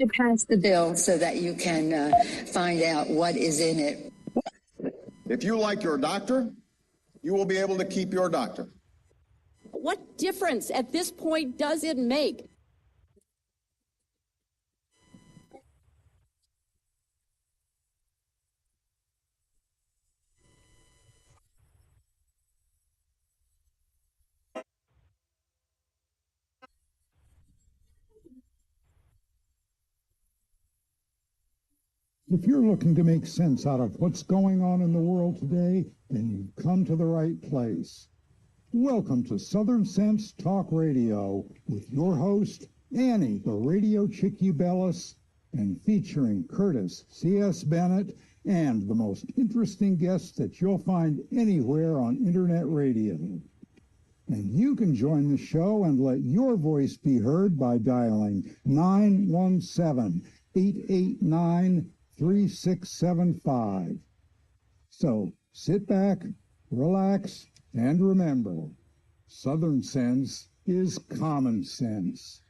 to pass the bill so that you can find out what is in it. If you like your doctor, you will be able to keep your doctor. What difference at this point does it make? If you're looking to make sense out of what's going on in the world today, then you've come to the right place. Welcome to Southern Sense Talk Radio with your host, Annie, the Radio Chick-A-Dee, and featuring Curtis C.S. Bennett and the most interesting guests that you'll find anywhere on Internet radio. And you can join the show and let your voice be heard by dialing 917-889-3675. So sit back, relax, and remember, Southern sense is common sense.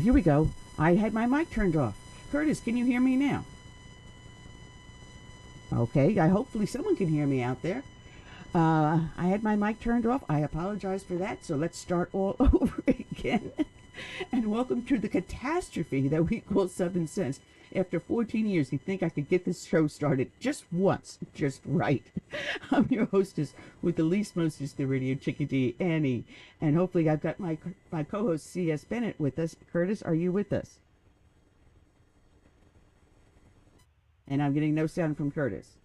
Here we go. I had my mic turned off. Curtis, can you hear me now? Okay, hopefully someone can hear me out there. I had my mic turned off. I apologize for that. So let's start all over again. And welcome to the catastrophe that we call Southern Sense. After 14 years, you think I could get this show started just once, just right. I'm your hostess with the least mostest, the Radio Chick-A-Dee, Annie. And hopefully I've got my co-host, C.S. Bennett, with us. Curtis, are you with us? And I'm getting no sound from Curtis.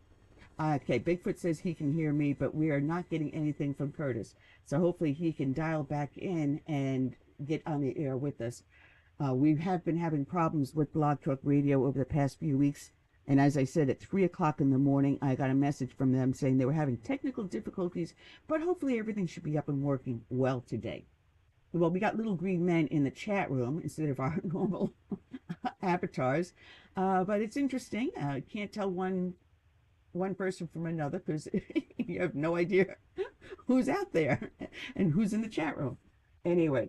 Okay, Bigfoot says he can hear me, but we are not getting anything from Curtis. So hopefully he can dial back in and get on the air with us. We have been having problems with Blog Talk Radio over the past few weeks. And as I said, at 3 o'clock in the morning, I got a message from them saying they were having technical difficulties, but hopefully everything should be up and working well today. Well, we got little green men in the chat room instead of our normal avatars. But it's interesting. Can't tell one person from another because you have no idea who's out there and who's in the chat room. Anyway,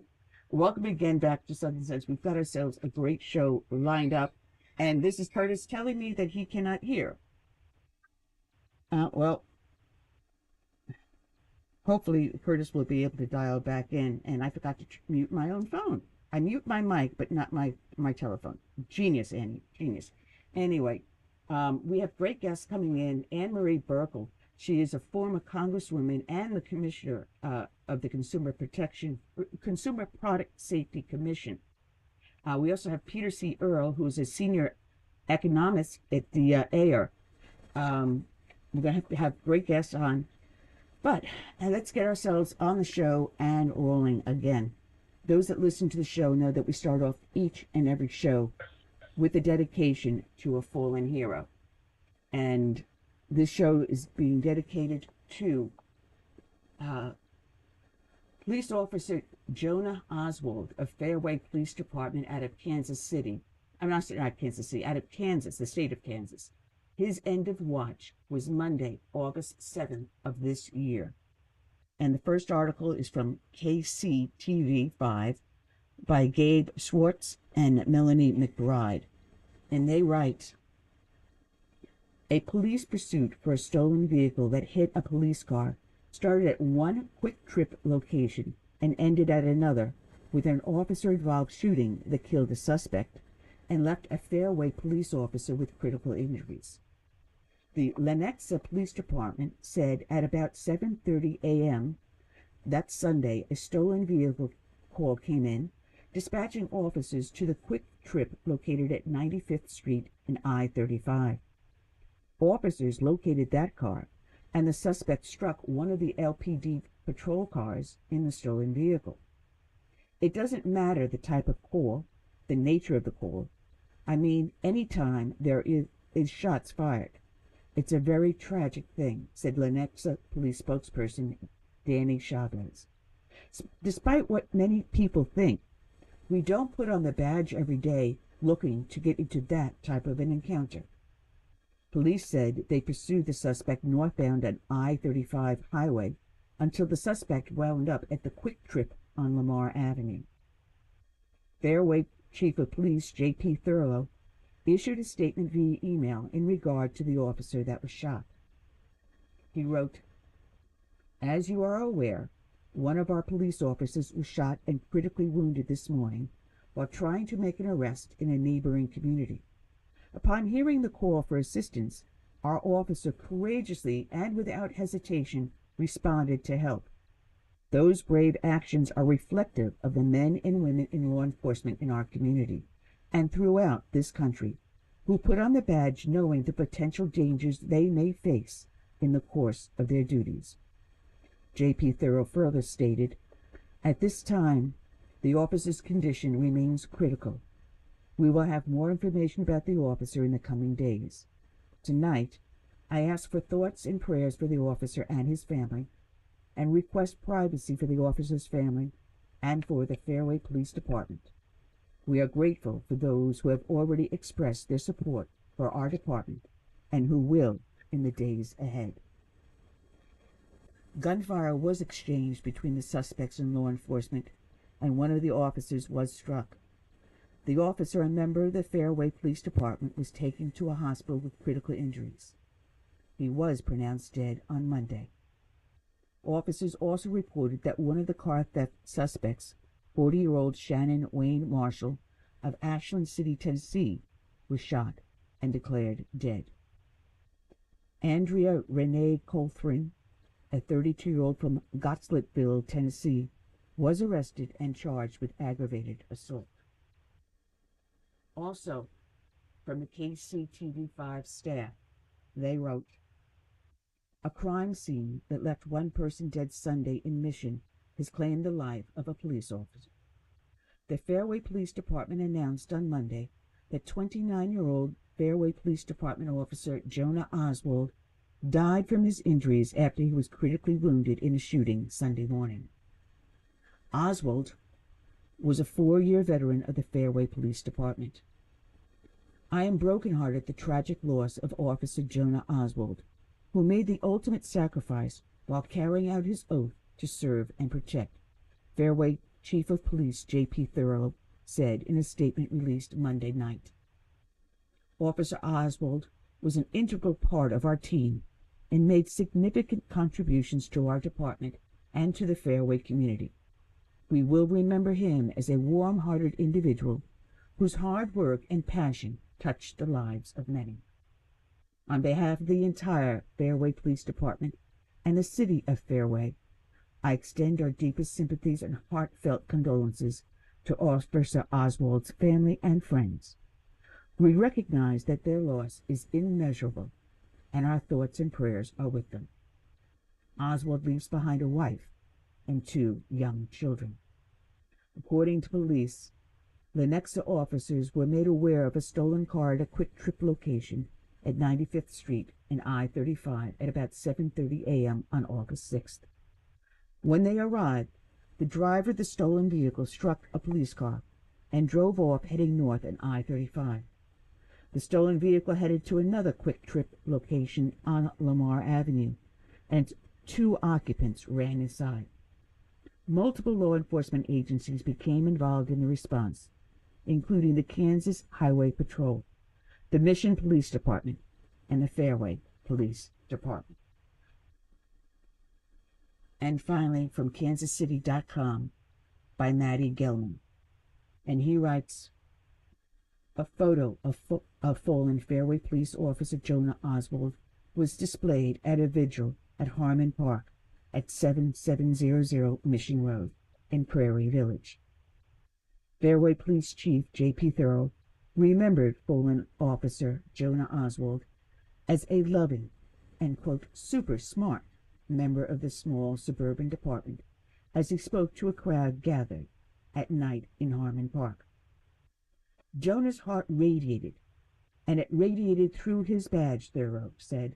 welcome again back to Southern Sense. We've got ourselves a great show lined up. And this is Curtis telling me that he cannot hear. Well, hopefully Curtis will be able to dial back in. And I forgot to mute my own phone. I mute my mic, but not my telephone. Genius, Annie. Genius. Anyway, We have great guests coming in. Marie Buerkle. She is a former congresswoman and the commissioner of the Consumer Product Safety Commission. We also have Peter C. Earle, who is a senior economist at the AIER. We're going to have great guests on. But let's get ourselves on the show and rolling again. Those that listen to the show know that we start off each and every show with a dedication to a fallen hero. And this show is being dedicated to police officer Jonah Oswald of Fairway Police Department out of Kansas City. I'm not Kansas City, out of Kansas, the state of Kansas. His end of watch was Monday, August 7th of this year. And the first article is from KCTV5 by Gabe Schwartz and Melanie McBride. And they write, a police pursuit for a stolen vehicle that hit a police car started at one quick trip location and ended at another with an officer-involved shooting that killed a suspect and left a Fairway police officer with critical injuries. The Lenexa Police Department said at about 7:30 a.m. that Sunday, a stolen vehicle call came in, dispatching officers to the quick trip located at 95th Street and I-35. Officers located that car, and the suspect struck one of the LPD patrol cars in the stolen vehicle. It doesn't matter the type of call, the nature of the call. I mean, any time there is shots fired. It's a very tragic thing, said Lenexa police spokesperson Danny Chavez. Despite what many people think, we don't put on the badge every day looking to get into that type of an encounter. Police said they pursued the suspect northbound on I-35 highway until the suspect wound up at the Quick Trip on Lamar Avenue. Fairway Chief of Police J.P. Thurlow issued a statement via email in regard to the officer that was shot. He wrote, as you are aware, one of our police officers was shot and critically wounded this morning while trying to make an arrest in a neighboring community. Upon hearing the call for assistance, our officer courageously and without hesitation responded to help. Those brave actions are reflective of the men and women in law enforcement in our community and throughout this country who put on the badge knowing the potential dangers they may face in the course of their duties. J.P. Thurlow further stated, at this time, the officer's condition remains critical. We will have more information about the officer in the coming days. Tonight, I ask for thoughts and prayers for the officer and his family, and request privacy for the officer's family and for the Fairway Police Department. We are grateful for those who have already expressed their support for our department and who will in the days ahead. Gunfire was exchanged between the suspects and law enforcement, and one of the officers was struck. The officer, a member of the Fairway Police Department, was taken to a hospital with critical injuries. He was pronounced dead on Monday. Officers also reported that one of the car theft suspects, 40-year-old Shannon Wayne Marshall of Ashland City, Tennessee, was shot and declared dead. Andrea Renee Colthrin, a 32-year-old from Gottliebville, Tennessee, was arrested and charged with aggravated assault. Also, from the KCTV5 staff, they wrote, a crime scene that left one person dead Sunday in Mission has claimed the life of a police officer. The Fairway Police Department announced on Monday that 29-year-old Fairway Police Department officer Jonah Oswald died from his injuries after he was critically wounded in a shooting Sunday morning. Oswald was a 4-year veteran of the Fairway Police Department. I am brokenhearted at the tragic loss of Officer Jonah Oswald, who made the ultimate sacrifice while carrying out his oath to serve and protect, Fairway Chief of Police J.P. Thurlow said in a statement released Monday night. Officer Oswald was an integral part of our team and made significant contributions to our department and to the Fairway community. We will remember him as a warm-hearted individual whose hard work and passion touched the lives of many. On behalf of the entire Fairway Police Department and the city of Fairway, I extend our deepest sympathies and heartfelt condolences to Officer Oswald's family and friends. We recognize that their loss is immeasurable, and our thoughts and prayers are with them. Oswald leaves behind a wife and 2 young children. According to police, Lenexa officers were made aware of a stolen car at a Quick Trip location at 95th Street and I-35 at about 7:30 a.m. on August 6th. When they arrived, the driver of the stolen vehicle struck a police car and drove off heading north on I-35. The stolen vehicle headed to another Quick Trip location on Lamar Avenue, and 2 occupants ran inside. Multiple law enforcement agencies became involved in the response, including the Kansas Highway Patrol, the Mission Police Department, and the Fairway Police Department. And finally, from kansascity.com by Maddie Gelman. And he writes, a photo of fallen Fairway Police Officer Jonah Oswald was displayed at a vigil at Harmon Park at 7700 Mission Road in Prairie Village. Fairway Police Chief J.P. Earle remembered fallen Officer Jonah Oswald as a loving and, quote, super smart member of the small suburban department as he spoke to a crowd gathered at night in Harmon Park. Jonah's heart radiated, and it radiated through his badge, Earle said.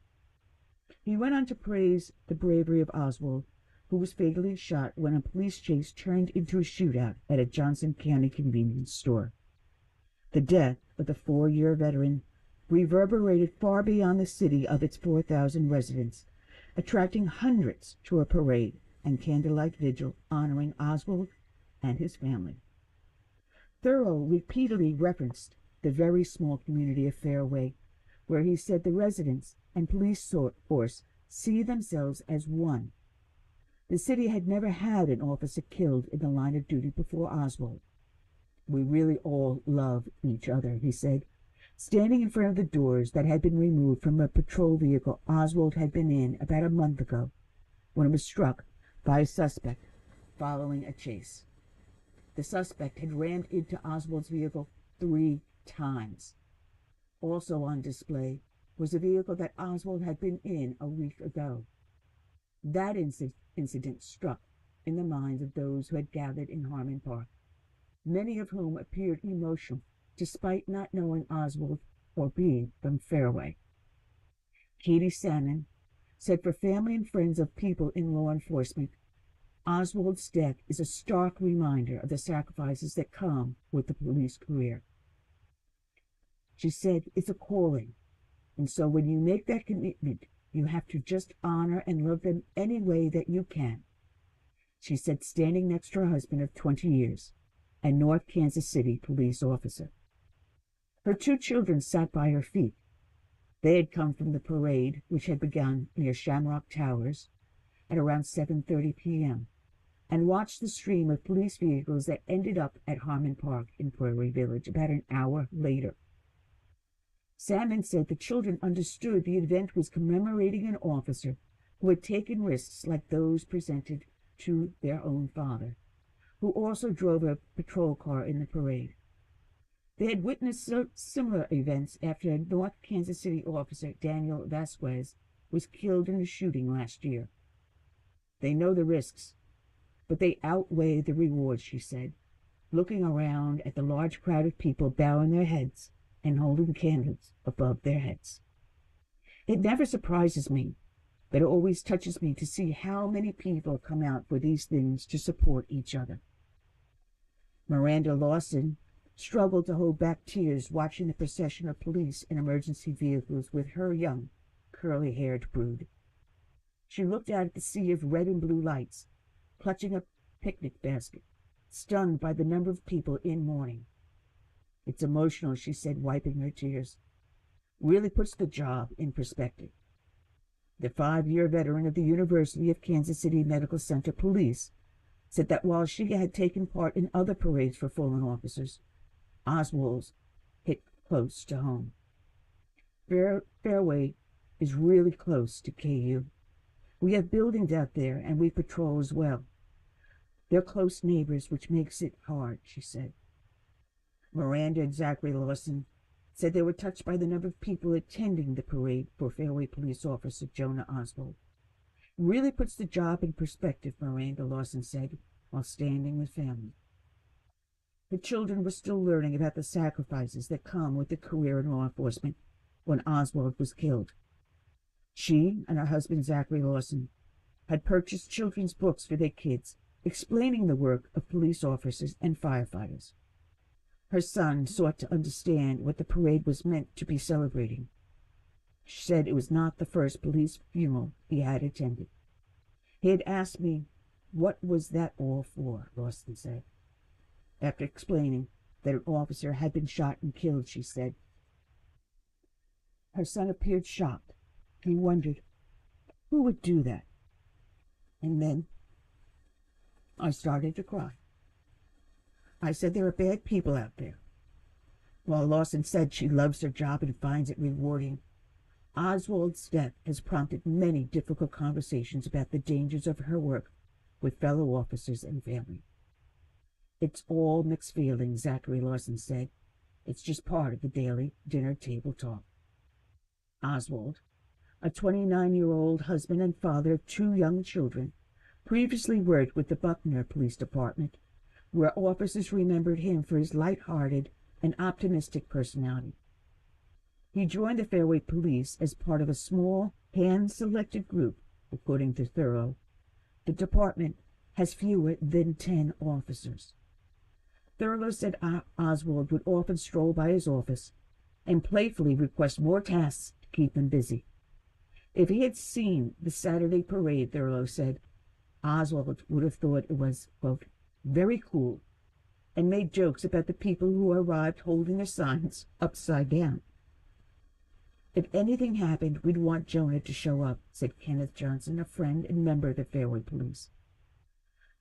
He went on to praise the bravery of Oswald, who was fatally shot when a police chase turned into a shootout at a Johnson County convenience store. The death of the 4-year veteran reverberated far beyond the city of its 4,000 residents, attracting hundreds to a parade and candlelight vigil honoring Oswald and his family. Earle repeatedly referenced the very small community of Fairway, where he said the residents and police force see themselves as one. The city had never had an officer killed in the line of duty before Oswald. We really all love each other, he said, standing in front of the doors that had been removed from a patrol vehicle Oswald had been in about a month ago when it was struck by a suspect following a chase. The suspect had rammed into Oswald's vehicle 3 times. Also on display was a vehicle that Oswald had been in a week ago. That incident struck in the minds of those who had gathered in Harmon Park, many of whom appeared emotional despite not knowing Oswald or being from Fairway. Katie Salmon said, for family and friends of people in law enforcement, Oswald's death is a stark reminder of the sacrifices that come with the police career. She said, it's a calling, and so when you make that commitment, you have to just honor and love them any way that you can. She said, standing next to her husband of 20 years, a North Kansas City police officer. Her 2 children sat by her feet. They had come from the parade, which had begun near Shamrock Towers at around 7:30 p.m., and watched the stream of police vehicles that ended up at Harmon Park in Prairie Village about an hour later. Salmon said the children understood the event was commemorating an officer who had taken risks like those presented to their own father, who also drove a patrol car in the parade. They had witnessed similar events after a North Kansas City officer, Daniel Vasquez, was killed in a shooting last year. They know the risks, but they outweigh the rewards, she said, looking around at the large crowd of people bowing their heads and holding candles above their heads. It never surprises me, but it always touches me to see how many people come out for these things to support each other. Miranda Lawson struggled to hold back tears watching the procession of police and emergency vehicles with her young, curly-haired brood. She looked out at the sea of red and blue lights, clutching a picnic basket, stunned by the number of people in mourning. It's emotional, she said, wiping her tears. Really puts the job in perspective. The 5-year veteran of the University of Kansas City Medical Center Police said that while she had taken part in other parades for fallen officers, Oswald's hit close to home. Fairway is really close to KU. We have buildings out there, and we patrol as well. They're close neighbors, which makes it hard, she said. Miranda and Zachary Lawson said they were touched by the number of people attending the parade for Fairway Police Officer Jonah Oswald. It really puts the job in perspective, Miranda Lawson said, while standing with family. The children were still learning about the sacrifices that come with a career in law enforcement when Oswald was killed. She and her husband, Zachary Lawson, had purchased children's books for their kids, explaining the work of police officers and firefighters. Her son sought to understand what the parade was meant to be celebrating. She said it was not the first police funeral he had attended. He had asked me, "What was that all for?" Lawson said. After explaining that an officer had been shot and killed, she said. Her son appeared shocked. He wondered, who would do that? And then I started to cry. I said there are bad people out there. While Lawson said she loves her job and finds it rewarding, Oswald's death has prompted many difficult conversations about the dangers of her work with fellow officers and family. It's all mixed feelings, Zachary Lawson said. It's just part of the daily dinner table talk. Oswald, a 29-year-old husband and father of 2 young children, previously worked with the Buckner Police Department, where officers remembered him for his light-hearted and optimistic personality. He joined the Fairway Police as part of a small, hand-selected group, according to Earle. The department has fewer than 10 officers. Earle said Oswald would often stroll by his office and playfully request more tasks to keep him busy. If he had seen the Saturday parade, Earle said, Oswald would have thought it was, quote, very cool, and made jokes about the people who arrived holding their signs upside down. If anything happened, we'd want Jonah to show up, said Kenneth Johnson, a friend and member of the Fairway Police.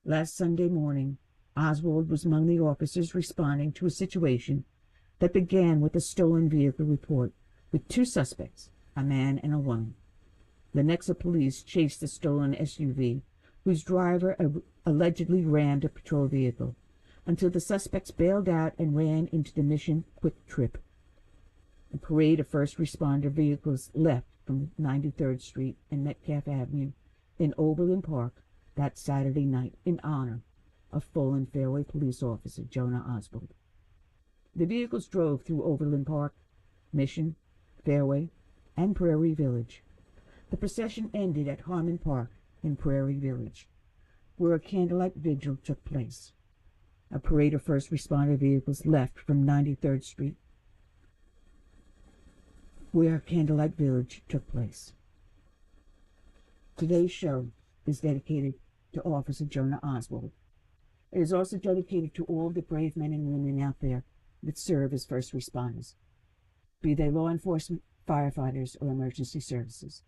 Last Sunday morning, Oswald was among the officers responding to a situation that began with a stolen vehicle report with 2 suspects, a man and a woman. The Lenexa police chased the stolen SUV, whose driver allegedly rammed a patrol vehicle, until the suspects bailed out and ran into the Mission Quick Trip. A parade of first responder vehicles left from 93rd Street and Metcalf Avenue in Overland Park that Saturday night in honor of fallen Fairway police officer Jonah Oswald. The vehicles drove through Overland Park, Mission, Fairway, and Prairie Village. The procession ended at Harmon Park in Prairie Village, where a candlelight vigil took place. A parade of first responder vehicles left from 93rd Street, where Candlelight Village took place. Today's show is dedicated to Officer Jonah Oswald. It is also dedicated to all the brave men and women out there that serve as first responders, be they law enforcement, firefighters, or emergency services.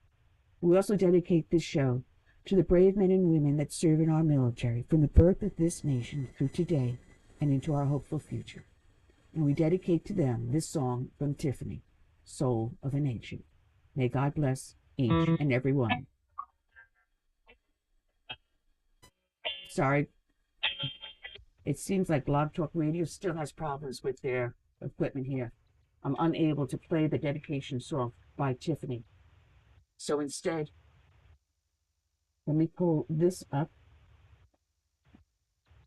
We also dedicate this show to the brave men and women that serve in our military from the birth of this nation through today and into our hopeful future. And we dedicate to them this song from Tiffany, Soul of a Nation. May God bless each and every one. Sorry, it seems like Blog Talk Radio still has problems with their equipment here. I'm unable to play the dedication song by Tiffany. So instead, let me pull this up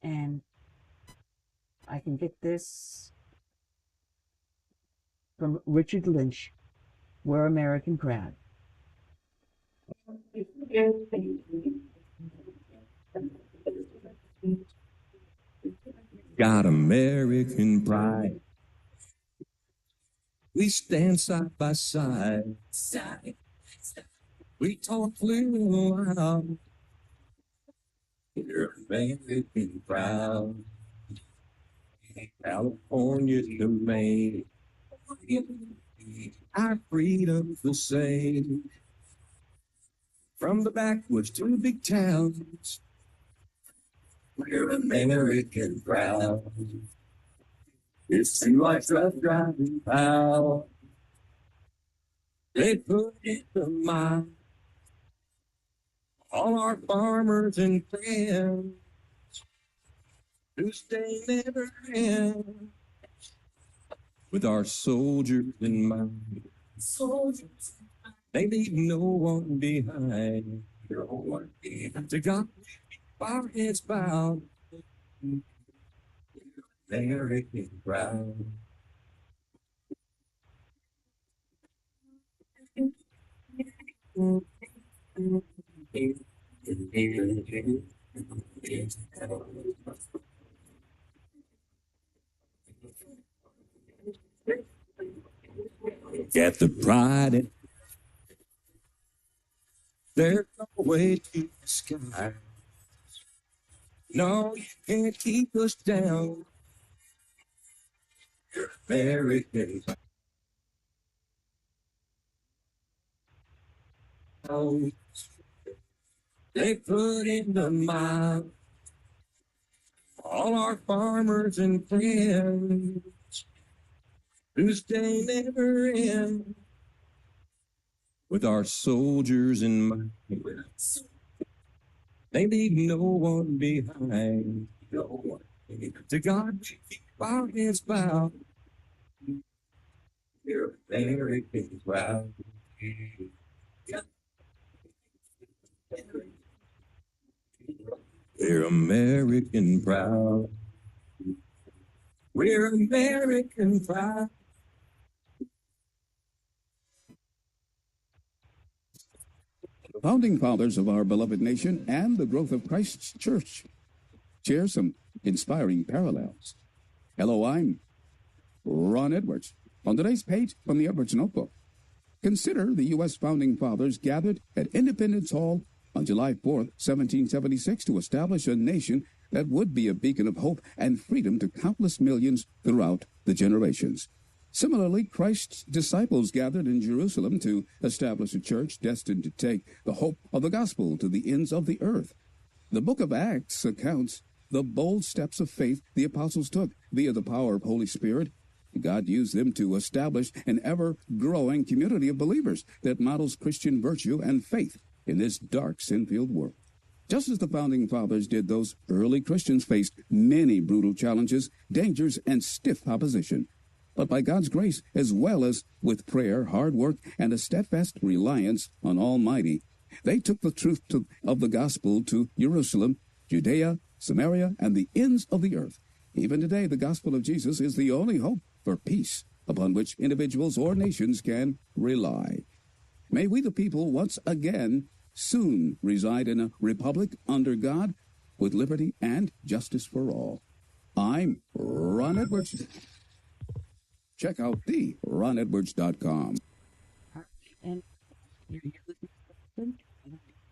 and I can get this from Richard Lynch, We're American Proud. Got American pride. We stand side by side. We talk clear and loud. We're American proud. California to Maine. Our freedom's the same. From the backwoods to the big towns. We're American proud. It's too much rough driving out. They put in the mine. All our farmers and friends whose day never ends. With our soldiers in mind, they leave no one behind. To God, our heads bowed, American proud. Get the pride in. There's no way to the sky. No, you can't keep us down. Americans. Oh, they put in the mile. All our farmers and friends whose day never ends. With our soldiers in mind, they leave no one behind. No one. To God, we keep our heads bowed. We're American proud. We're American proud. We're American proud. Founding fathers of our beloved nation and the growth of Christ's church share some inspiring parallels. Hello, I'm Ron Edwards. On today's page from the Edwards Notebook, consider the U.S. Founding Fathers gathered at Independence Hall on July 4th, 1776, to establish a nation that would be a beacon of hope and freedom to countless millions throughout the generations. Similarly, Christ's disciples gathered in Jerusalem to establish a church destined to take the hope of the gospel to the ends of the earth. The book of Acts accounts the bold steps of faith the apostles took via the power of Holy Spirit. God used them to establish an ever-growing community of believers that models Christian virtue and faith in this dark, sin-filled world. Just as the Founding Fathers did, those early Christians faced many brutal challenges, dangers, and stiff opposition. But by God's grace, as well as with prayer, hard work, and a steadfast reliance on Almighty, they took the truth of the gospel to Jerusalem, Judea, Samaria, and the ends of the earth. Even today, the gospel of Jesus is the only hope for peace upon which individuals or nations can rely. May we, the people, once again soon reside in a republic under God with liberty and justice for all. I'm Ron Edwards. Check out the ronedwards.com. And you're listening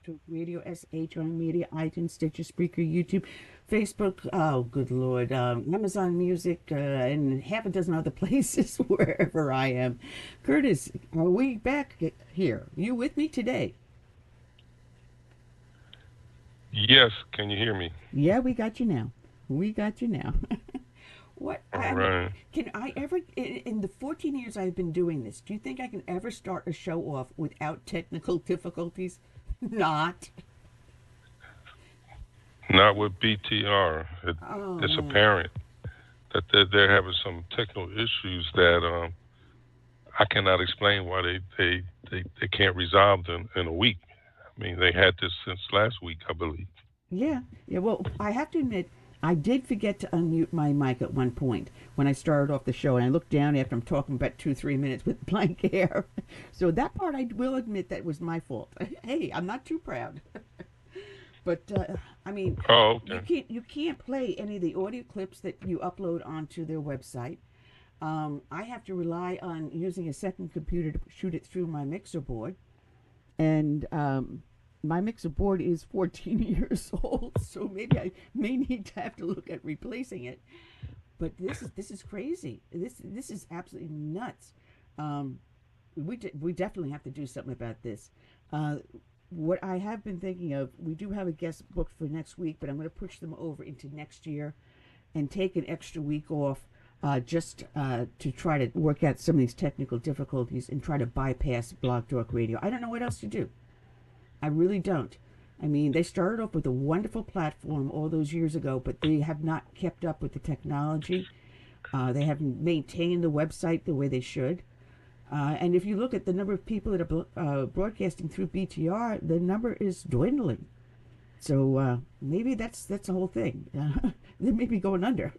to Radio SH on Media, iTunes, Stitcher, Spreaker, YouTube, Facebook, oh, good Lord, Amazon Music, and half a dozen other places wherever I am. Curtis, are we back here? You with me today? Yes, can you hear me? Yeah, we got you now. What? All right. Can I ever, in the 14 years I've been doing this, do you think I can ever start a show off without technical difficulties? Not with BTR. It's apparent that they're having some technical issues that I cannot explain why they can't resolve them in a week. I mean, they had this since last week, I believe. Yeah. Well, I have to admit, I did forget to unmute my mic at one point when I started off the show, and I looked down after I'm talking about 2-3 minutes with blank air. So that part, I will admit, that was my fault. Hey, I'm not too proud. But I mean, okay. you can't play any of the audio clips that you upload onto their website. I have to rely on using a second computer to shoot it through my mixer board, and my mixer board is 14 years old, so maybe I may need to have to look at replacing it. But this is crazy. This is absolutely nuts. We definitely have to do something about this. What I have been thinking of, we do have a guest booked for next week, but I'm going to push them over into next year and take an extra week off just to try to work out some of these technical difficulties and try to bypass Blog Talk Radio. I don't know what else to do. I really don't. I mean, they started off with a wonderful platform all those years ago, but they have not kept up with the technology. They haven't maintained the website the way they should. And if you look at the number of people that are broadcasting through BTR, the number is dwindling. So maybe that's the whole thing. They may be going under.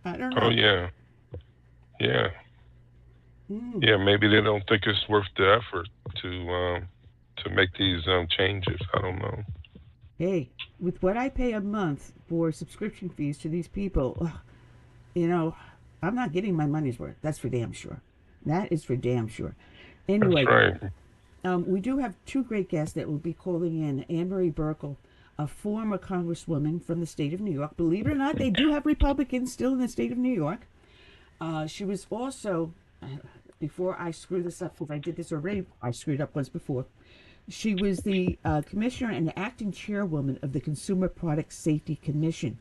I don't know. Oh, yeah. Yeah. Yeah, maybe they don't think it's worth the effort to make these changes. I don't know. Hey, with what I pay a month for subscription fees to these people, you know, I'm not getting my money's worth. That's for damn sure. That is for damn sure. Anyway, that's right. We do have two great guests that will be calling in. Marie Buerkle, a former congresswoman from the state of New York. Believe it or not, they do have Republicans still in the state of New York. She was also, before I screw this up, because I did this already, I screwed up once before. She was the commissioner and acting chairwoman of the Consumer Product Safety Commission.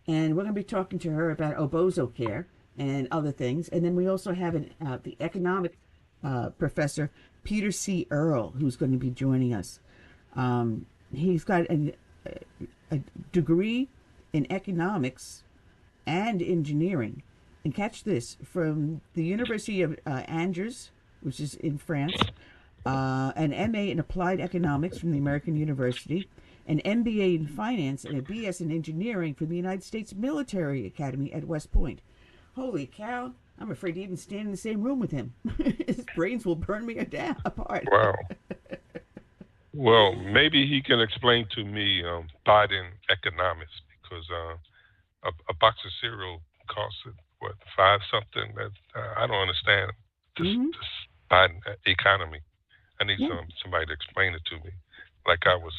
And we're going to be talking to her about Obamacare and other things. And then we also have the economic professor, Peter C. Earle, who's going to be joining us. He's got a degree in economics and engineering. And catch this, from the University of Angers, which is in France, an MA in Applied Economics from the American University, an MBA in Finance, and a BS in Engineering from the United States Military Academy at West Point. Holy cow, I'm afraid to even stand in the same room with him. His brains will burn me apart. Wow. Well, maybe he can explain to me Biden economics, because a box of cereal costs, what, $5 something? That I don't understand this Biden economy. I need somebody to explain it to me, like I was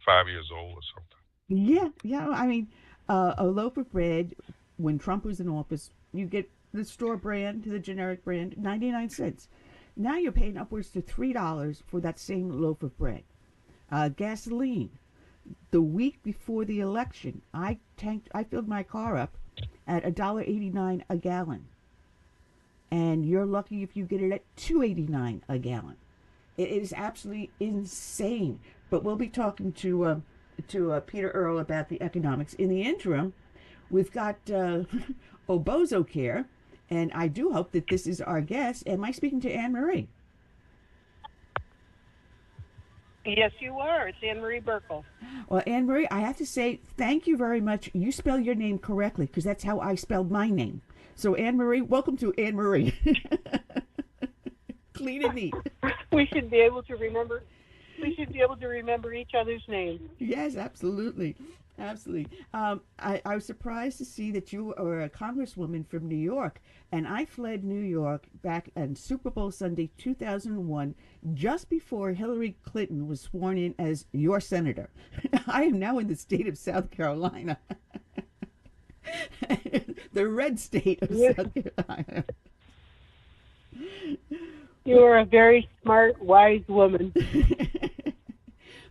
5 years old or something. Yeah. I mean, a loaf of bread, when Trump was in office, you get the store brand to the generic brand, 99 cents. Now you're paying upwards to $3 for that same loaf of bread. Gasoline. The week before the election, I filled my car up at $1.89 a gallon. And you're lucky if you get it at $2.89 a gallon. It is absolutely insane. But we'll be talking to Peter Earle about the economics. In the interim, we've got Obamacare, and I do hope that this is our guest. Am I speaking to Anne-Marie? Yes, you are. It's Marie Buerkle. Well, Anne-Marie, I have to say thank you very much. You spell your name correctly, because that's how I spelled my name. So, Anne-Marie, welcome to Anne-Marie. Clean and neat. We should be able to remember. We should be able to remember each other's names. Yes, absolutely. Absolutely. I was surprised to see that you are a congresswoman from New York, and I fled New York back on Super Bowl Sunday 2001, just before Hillary Clinton was sworn in as your senator. I am now in the state of South Carolina, the red state of South Carolina. You are a very smart, wise woman.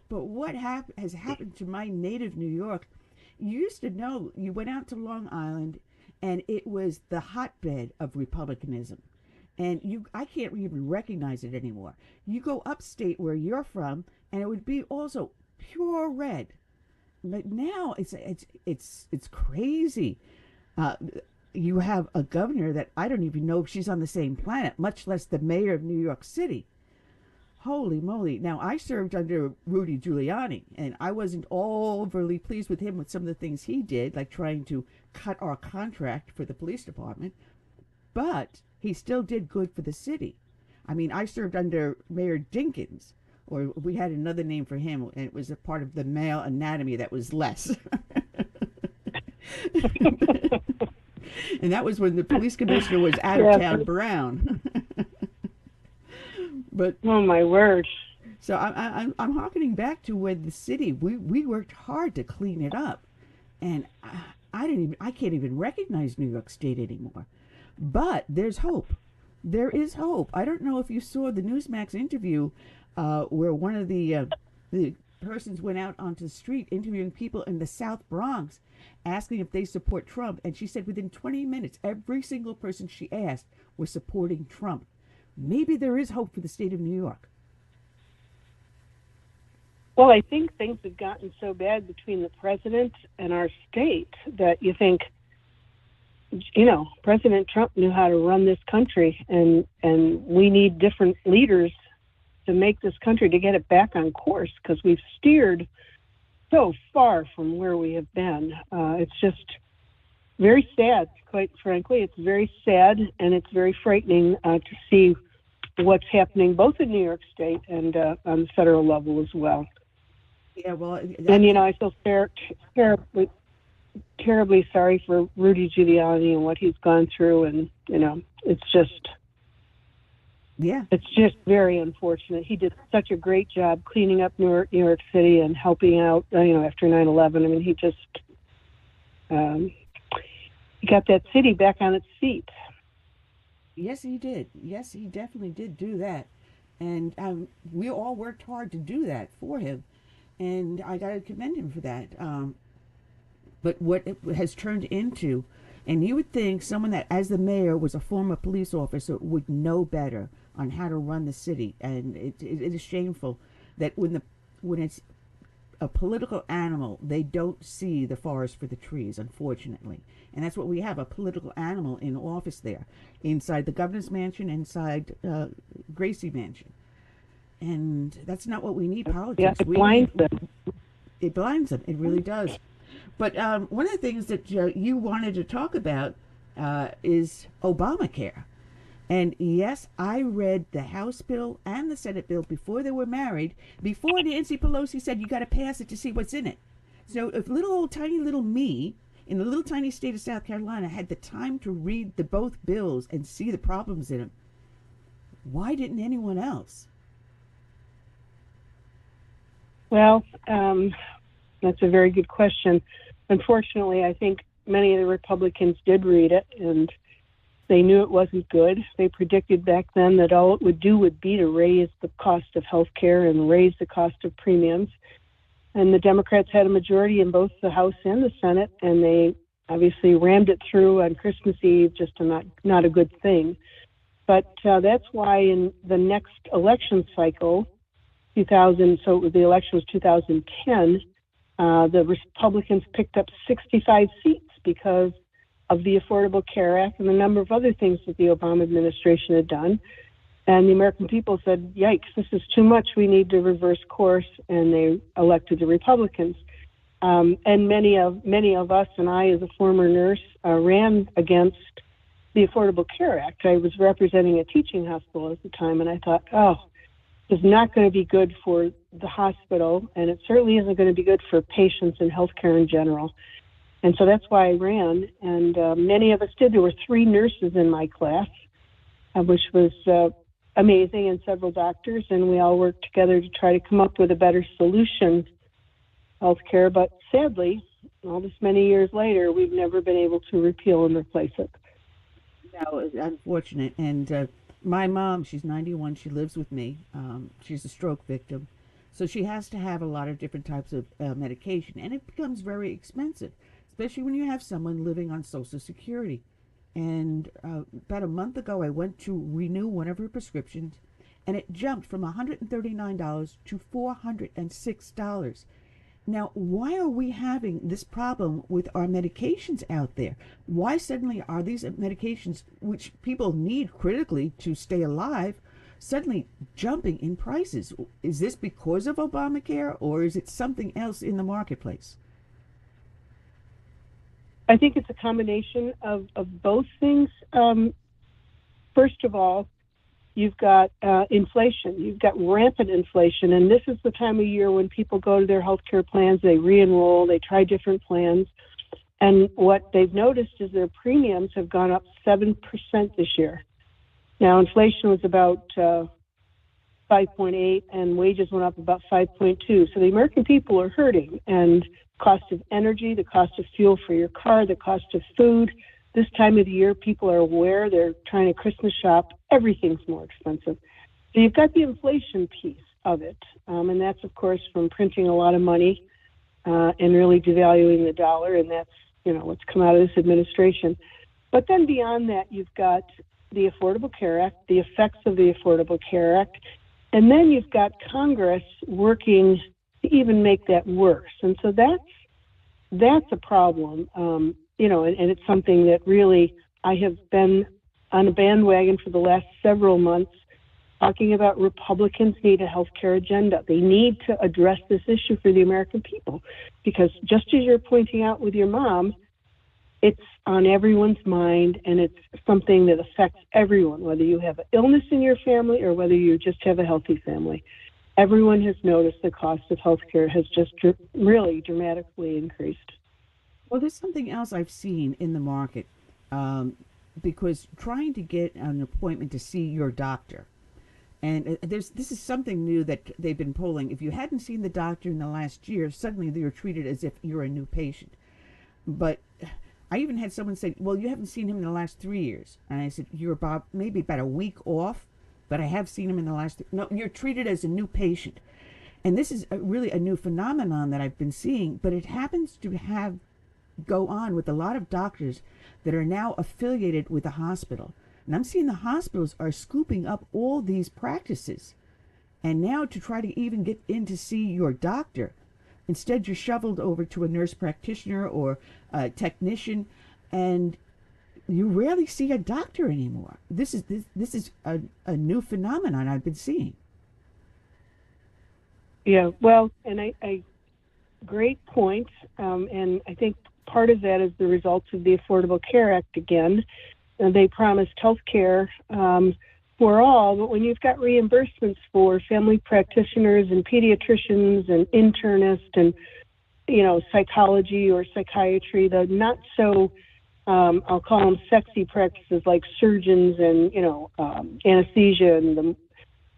But what has happened to my native New York? You used to know, you went out to Long Island, and it was the hotbed of Republicanism. And I can't even recognize it anymore. You go upstate where you're from, and it would be also pure red. But now it's crazy. You have a governor that I don't even know if she's on the same planet, much less the mayor of New York City. Holy moly. Now, I served under Rudy Giuliani, and I wasn't overly pleased with him with some of the things he did, like trying to cut our contract for the police department. But he still did good for the city. I mean, I served under Mayor Dinkins, or we had another name for him, and it was a part of the male anatomy that was less. And that was when the police commissioner was out of town Brown. But oh my word! So I'm harkening back to when the city we worked hard to clean it up, and I can't even recognize New York State anymore. But there's hope. There is hope. I don't know if you saw the Newsmax interview where one of the persons went out onto the street interviewing people in the South Bronx, asking if they support Trump. And she said within 20 minutes, every single person she asked was supporting Trump. Maybe there is hope for the state of New York. Well, I think things have gotten so bad between the president and our state that you think, President Trump knew how to run this country, and we need different leaders to make this country, to get it back on course, because we've steered so far from where we have been. It's just very sad, quite frankly. It's very sad, and it's very frightening to see what's happening both in New York State and on the federal level as well. Yeah, well, and I feel terribly sorry for Rudy Giuliani and what he's gone through, and it's just very unfortunate. He did such a great job cleaning up New York City and helping out, after 9/11. I mean, he just he got that city back on its feet. Yes, he did. Yes, he definitely did do that, and we all worked hard to do that for him. And I got to commend him for that. But what it has turned into, and you would think someone that, as the mayor, was a former police officer, would know better on how to run the city. And it is shameful that when it's a political animal, they don't see the forest for the trees, unfortunately. And that's what we have, a political animal in office there, inside the governor's mansion, inside Gracie Mansion. And that's not what we need, politics. Yeah, it blinds them. It blinds them. It really does. But one of the things that you wanted to talk about is Obamacare. And yes, I read the House bill and the Senate bill before they were married, before Nancy Pelosi said you got to pass it to see what's in it. So if little old tiny little me in the little tiny state of South Carolina had the time to read both bills and see the problems in them, why didn't anyone else? Well, that's a very good question. Unfortunately, I think many of the Republicans did read it, and they knew it wasn't good. They predicted back then that all it would do would be to raise the cost of health care and raise the cost of premiums. And the Democrats had a majority in both the House and the Senate, and they obviously rammed it through on Christmas Eve, just not a good thing. But that's why in the next election cycle, the election was 2010, the Republicans picked up 65 seats because of the Affordable Care Act and a number of other things that the Obama administration had done. And the American people said, yikes, this is too much. We need to reverse course. And they elected the Republicans. And many of us, and I as a former nurse, ran against the Affordable Care Act. I was representing a teaching hospital at the time, and I thought, is not going to be good for the hospital, and it certainly isn't going to be good for patients and healthcare in general. And so that's why I ran, and many of us did. There were 3 nurses in my class, which was amazing, and several doctors, and we all worked together to try to come up with a better solution, healthcare. But sadly, all this many years later, we've never been able to repeal and replace it. No, it's unfortunate. And my mom, she's 91, she lives with me. She's a stroke victim. So she has to have a lot of different types of medication, and it becomes very expensive, especially when you have someone living on Social Security. And about a month ago, I went to renew one of her prescriptions, and it jumped from $139 to $406. Now, why are we having this problem with our medications out there? Why suddenly are these medications, which people need critically to stay alive, suddenly jumping in prices? Is this because of Obamacare, or is it something else in the marketplace? I think it's a combination of both things. First of all, you've got inflation. You've got rampant inflation, and this is the time of year when people go to their health care plans, they re-enroll, they try different plans, and what they've noticed is their premiums have gone up 7% this year. Now, inflation was about 5.8, and wages went up about 5.2. So the American people are hurting, and cost of energy, the cost of fuel for your car, the cost of food. This time of the year, people are aware, they're trying to Christmas shop, everything's more expensive. So you've got the inflation piece. of it. And that's, of course, from printing a lot of money and really devaluing the dollar. And that's, what's come out of this administration. But then beyond that, you've got the Affordable Care Act, the effects of the Affordable Care Act, and then you've got Congress working to even make that worse. And so that's a problem, and it's something that really I have been on a bandwagon for the last several months talking about. Republicans need a health care agenda. They need to address this issue for the American people, because just as you're pointing out with your mom, it's on everyone's mind, and it's something that affects everyone, whether you have an illness in your family or whether you just have a healthy family. Everyone has noticed the cost of health care has just really dramatically increased. Well, there's something else I've seen in the market, because trying to get an appointment to see your doctor, and this is something new that they've been polling. If you hadn't seen the doctor in the last year, suddenly you're treated as if you're a new patient. But I even had someone say, well, you haven't seen him in the last 3 years. And I said, you're maybe about a week off, but I have seen him in the last. No, you're treated as a new patient. And this is really a new phenomenon that I've been seeing, but it happens to go on with a lot of doctors that are now affiliated with the hospital. And I'm seeing the hospitals are scooping up all these practices. And now to try to even get in to see your doctor, instead you're shoveled over to a nurse practitioner or a technician, and you rarely see a doctor anymore. This is a new phenomenon I've been seeing. Yeah, well, and I great point. And I think part of that is the results of the Affordable Care Act again. And they promised health care for all, but when you've got reimbursements for family practitioners and pediatricians and internists and, psychology or psychiatry, the not so, I'll call them sexy practices like surgeons and, anesthesia, and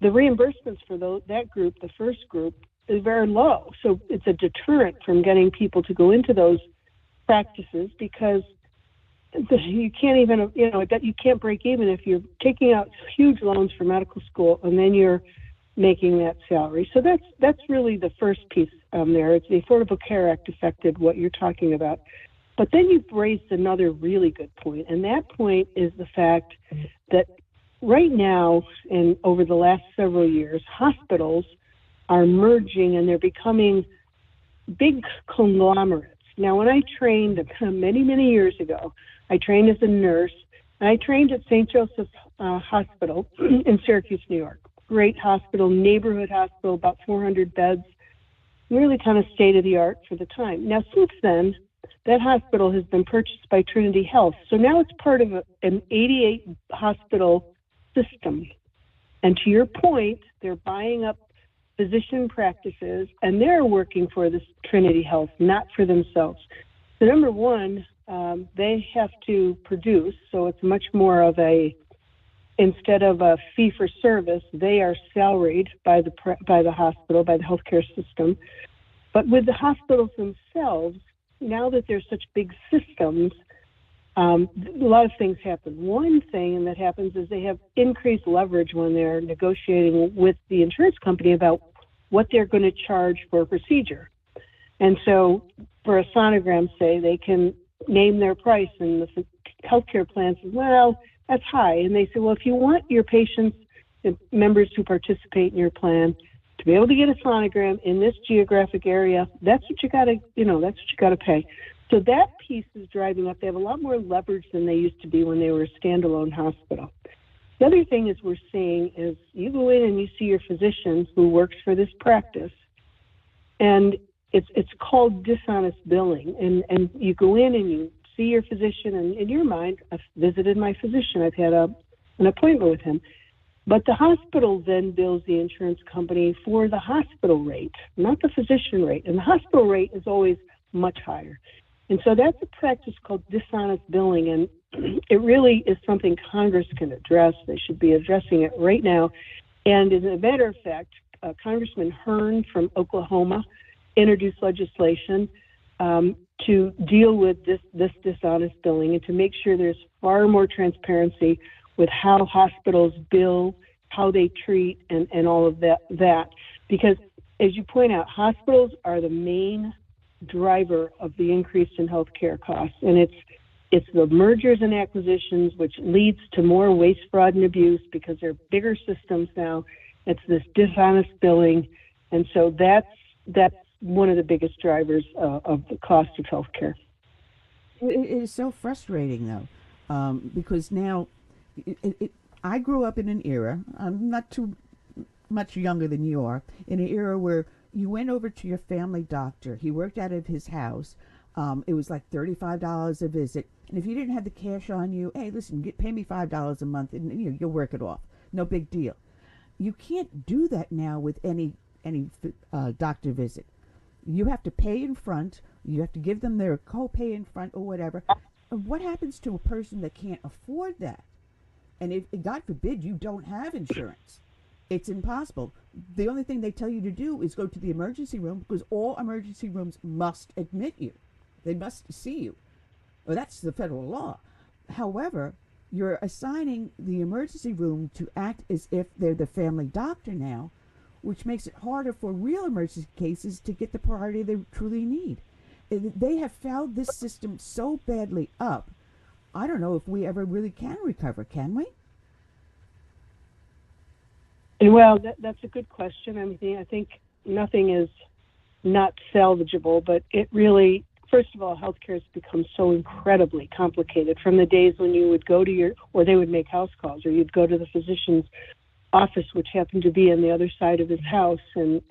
the reimbursements for that group, the first group, is very low. So it's a deterrent from getting people to go into those practices, because you can't even, you can't break even if you're taking out huge loans for medical school and then you're making that salary. So that's really the first piece there. It's the Affordable Care Act affected what you're talking about. But then you've raised another really good point, and that point is the fact that right now and over the last several years, hospitals are merging and they're becoming big conglomerates. Now, when I trained many, many years ago, I trained as a nurse, and I trained at St. Joseph's Hospital in Syracuse, New York. Great hospital, neighborhood hospital, about 400 beds, really kind of state-of-the-art for the time. Now, since then, that hospital has been purchased by Trinity Health, so now it's part of an 88-hospital system. And to your point, they're buying up physician practices, and they're working for this Trinity Health, not for themselves. So number one, they have to produce, so it's much more of instead of a fee for service, they are salaried by the hospital, by the healthcare system. But with the hospitals themselves, now that they're such big systems, a lot of things happen. One thing that happens is they have increased leverage when they're negotiating with the insurance company about what they're going to charge for a procedure. And so for a sonogram, say, they can name their price, and the healthcare plan says, well, that's high. And they say, well, if you want your patients, the members who participate in your plan, to be able to get a sonogram in this geographic area, that's what you got to pay. So that piece is driving up. They have a lot more leverage than they used to be when they were a standalone hospital. The other thing is we're seeing is you go in and you see your physician who works for this practice, and it's called dishonest billing. And you go in and you see your physician, and in your mind, I've visited my physician. I've had an appointment with him. But the hospital then bills the insurance company for the hospital rate, not the physician rate. And the hospital rate is always much higher. And so that's a practice called dishonest billing, and it really is something Congress can address. They should be addressing it right now. And as a matter of fact, Congressman Hearn from Oklahoma introduced legislation to deal with this dishonest billing and to make sure there's far more transparency with how hospitals bill, how they treat, and all of that. because, as you point out, hospitals are the main driver of the increase in healthcare costs, and it's the mergers and acquisitions which leads to more waste, fraud, and abuse because they're bigger systems now. It's this dishonest billing, and so that's one of the biggest drivers of the cost of healthcare. It is so frustrating, though, because now I grew up in an era, I'm not too much younger than you are, in an era where you went over to your family doctor. He worked out of his house. It was like $35 a visit. And if you didn't have the cash on you, hey, listen, pay me $5 a month and you'll work it off. No big deal. You can't do that now with any doctor visit. You have to pay in front. You have to give them their copay in front or whatever. What happens to a person that can't afford that? And if, God forbid, you don't have insurance, it's impossible. The only thing they tell you to do is go to the emergency room, because all emergency rooms must admit you. They must see you. Well, that's the federal law. However, you're assigning the emergency room to act as if they're the family doctor now, which makes it harder for real emergency cases to get the priority they truly need. They have fouled this system so badly up. I don't know if we ever really can recover, can we? Well, that's a good question. I think nothing is not salvageable, but it really, first of all, healthcare has become so incredibly complicated from the days when you would go to or they would make house calls, or you'd go to the physician's office, which happened to be on the other side of his house, and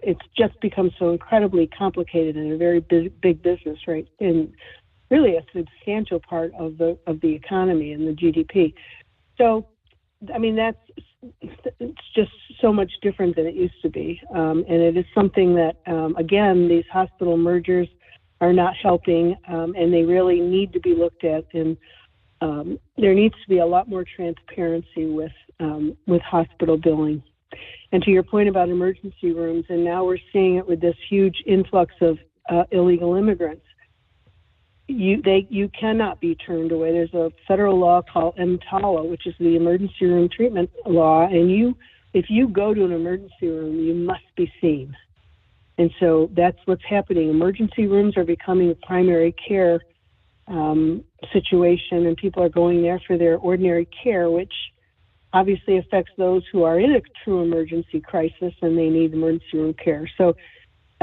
it's just become so incredibly complicated and a very big business, right? And really a substantial part of the economy and the GDP. So, it's just so much different than it used to be, and it is something that, again, these hospital mergers are not helping, and they really need to be looked at. And there needs to be a lot more transparency with hospital billing. And to your point about emergency rooms, and now we're seeing it with this huge influx of illegal immigrants. You cannot be turned away. There's a federal law called EMTALA, which is the emergency room treatment law, and if you go to an emergency room, you must be seen. And so that's what's happening. Emergency rooms are becoming a primary care situation, and people are going there for their ordinary care, which obviously affects those who are in a true emergency crisis and they need emergency room care. So,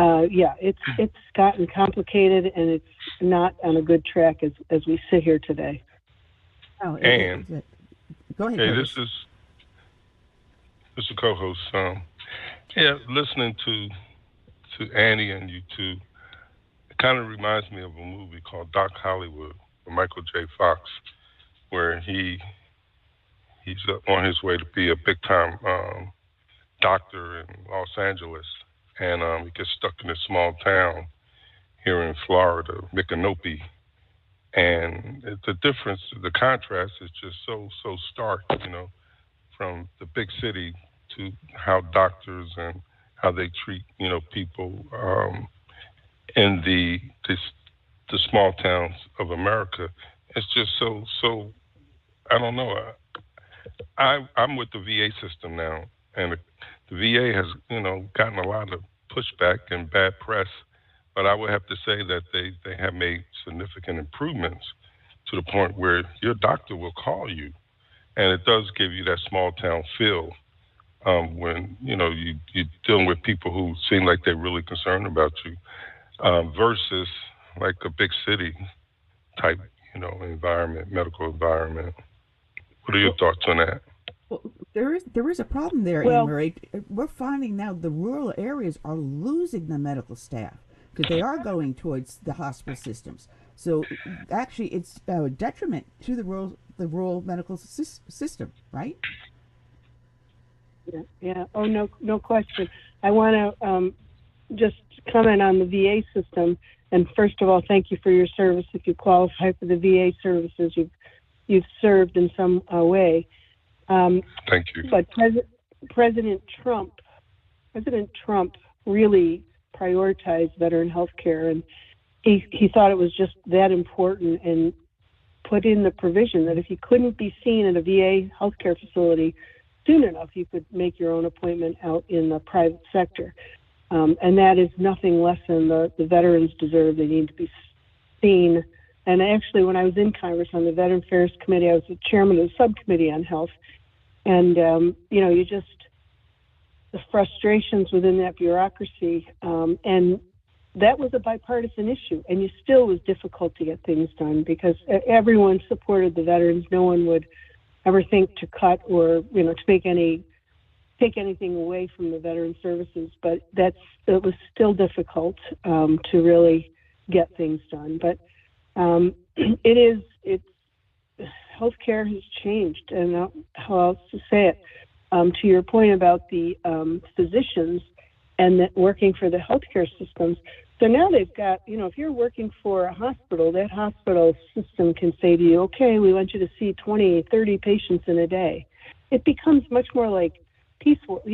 it's gotten complicated, and it's not on a good track as we sit here today. Oh, and go ahead. Hey, this is a co-host. Listening to Annie and you two, it kind of reminds me of a movie called Doc Hollywood with Michael J. Fox, where he's on his way to be a big-time doctor in Los Angeles, and he gets stuck in this small town here in Florida, Micanopy, and the difference, the contrast is just so stark, from the big city to how doctors and how they treat, people in the small towns of America. It's just so I don't know. I'm with the VA system now, and the VA has, gotten a lot of pushback and bad press, but I would have to say that they have made significant improvements to the point where your doctor will call you, and it does give you that small town feel when, you're dealing with people who seem like they're really concerned about you, versus like a big city type, environment, medical environment. What are your thoughts on that? Well, there is a problem there, Anne Marie. We're finding now the rural areas are losing the medical staff because they are going towards the hospital systems. So actually, it's a detriment to the rural medical system, right? Yeah. Oh, no question. I want to just comment on the VA system. And first of all, thank you for your service. If you qualify for the VA services, you've served in some way. Thank you. But President Trump really prioritized veteran health care, and he thought it was just that important, and put in the provision that if he couldn't be seen at a VA healthcare facility soon enough, you could make your own appointment out in the private sector. And that is nothing less than the veterans deserve. They need to be seen. And actually, when I was in Congress on the Veteran Affairs Committee, I was the chairman of the subcommittee on health. And, the frustrations within that bureaucracy, and that was a bipartisan issue. And it still was difficult to get things done because everyone supported the veterans. No one would ever think to cut or, to take anything away from the veteran services. But it was still difficult to really get things done. But healthcare has changed, and how else to say it. To your point about the physicians and working for the healthcare systems, so now they've got, if you're working for a hospital, that hospital system can say to you, okay, we want you to see 20, 30 patients in a day. It becomes much more like piecework,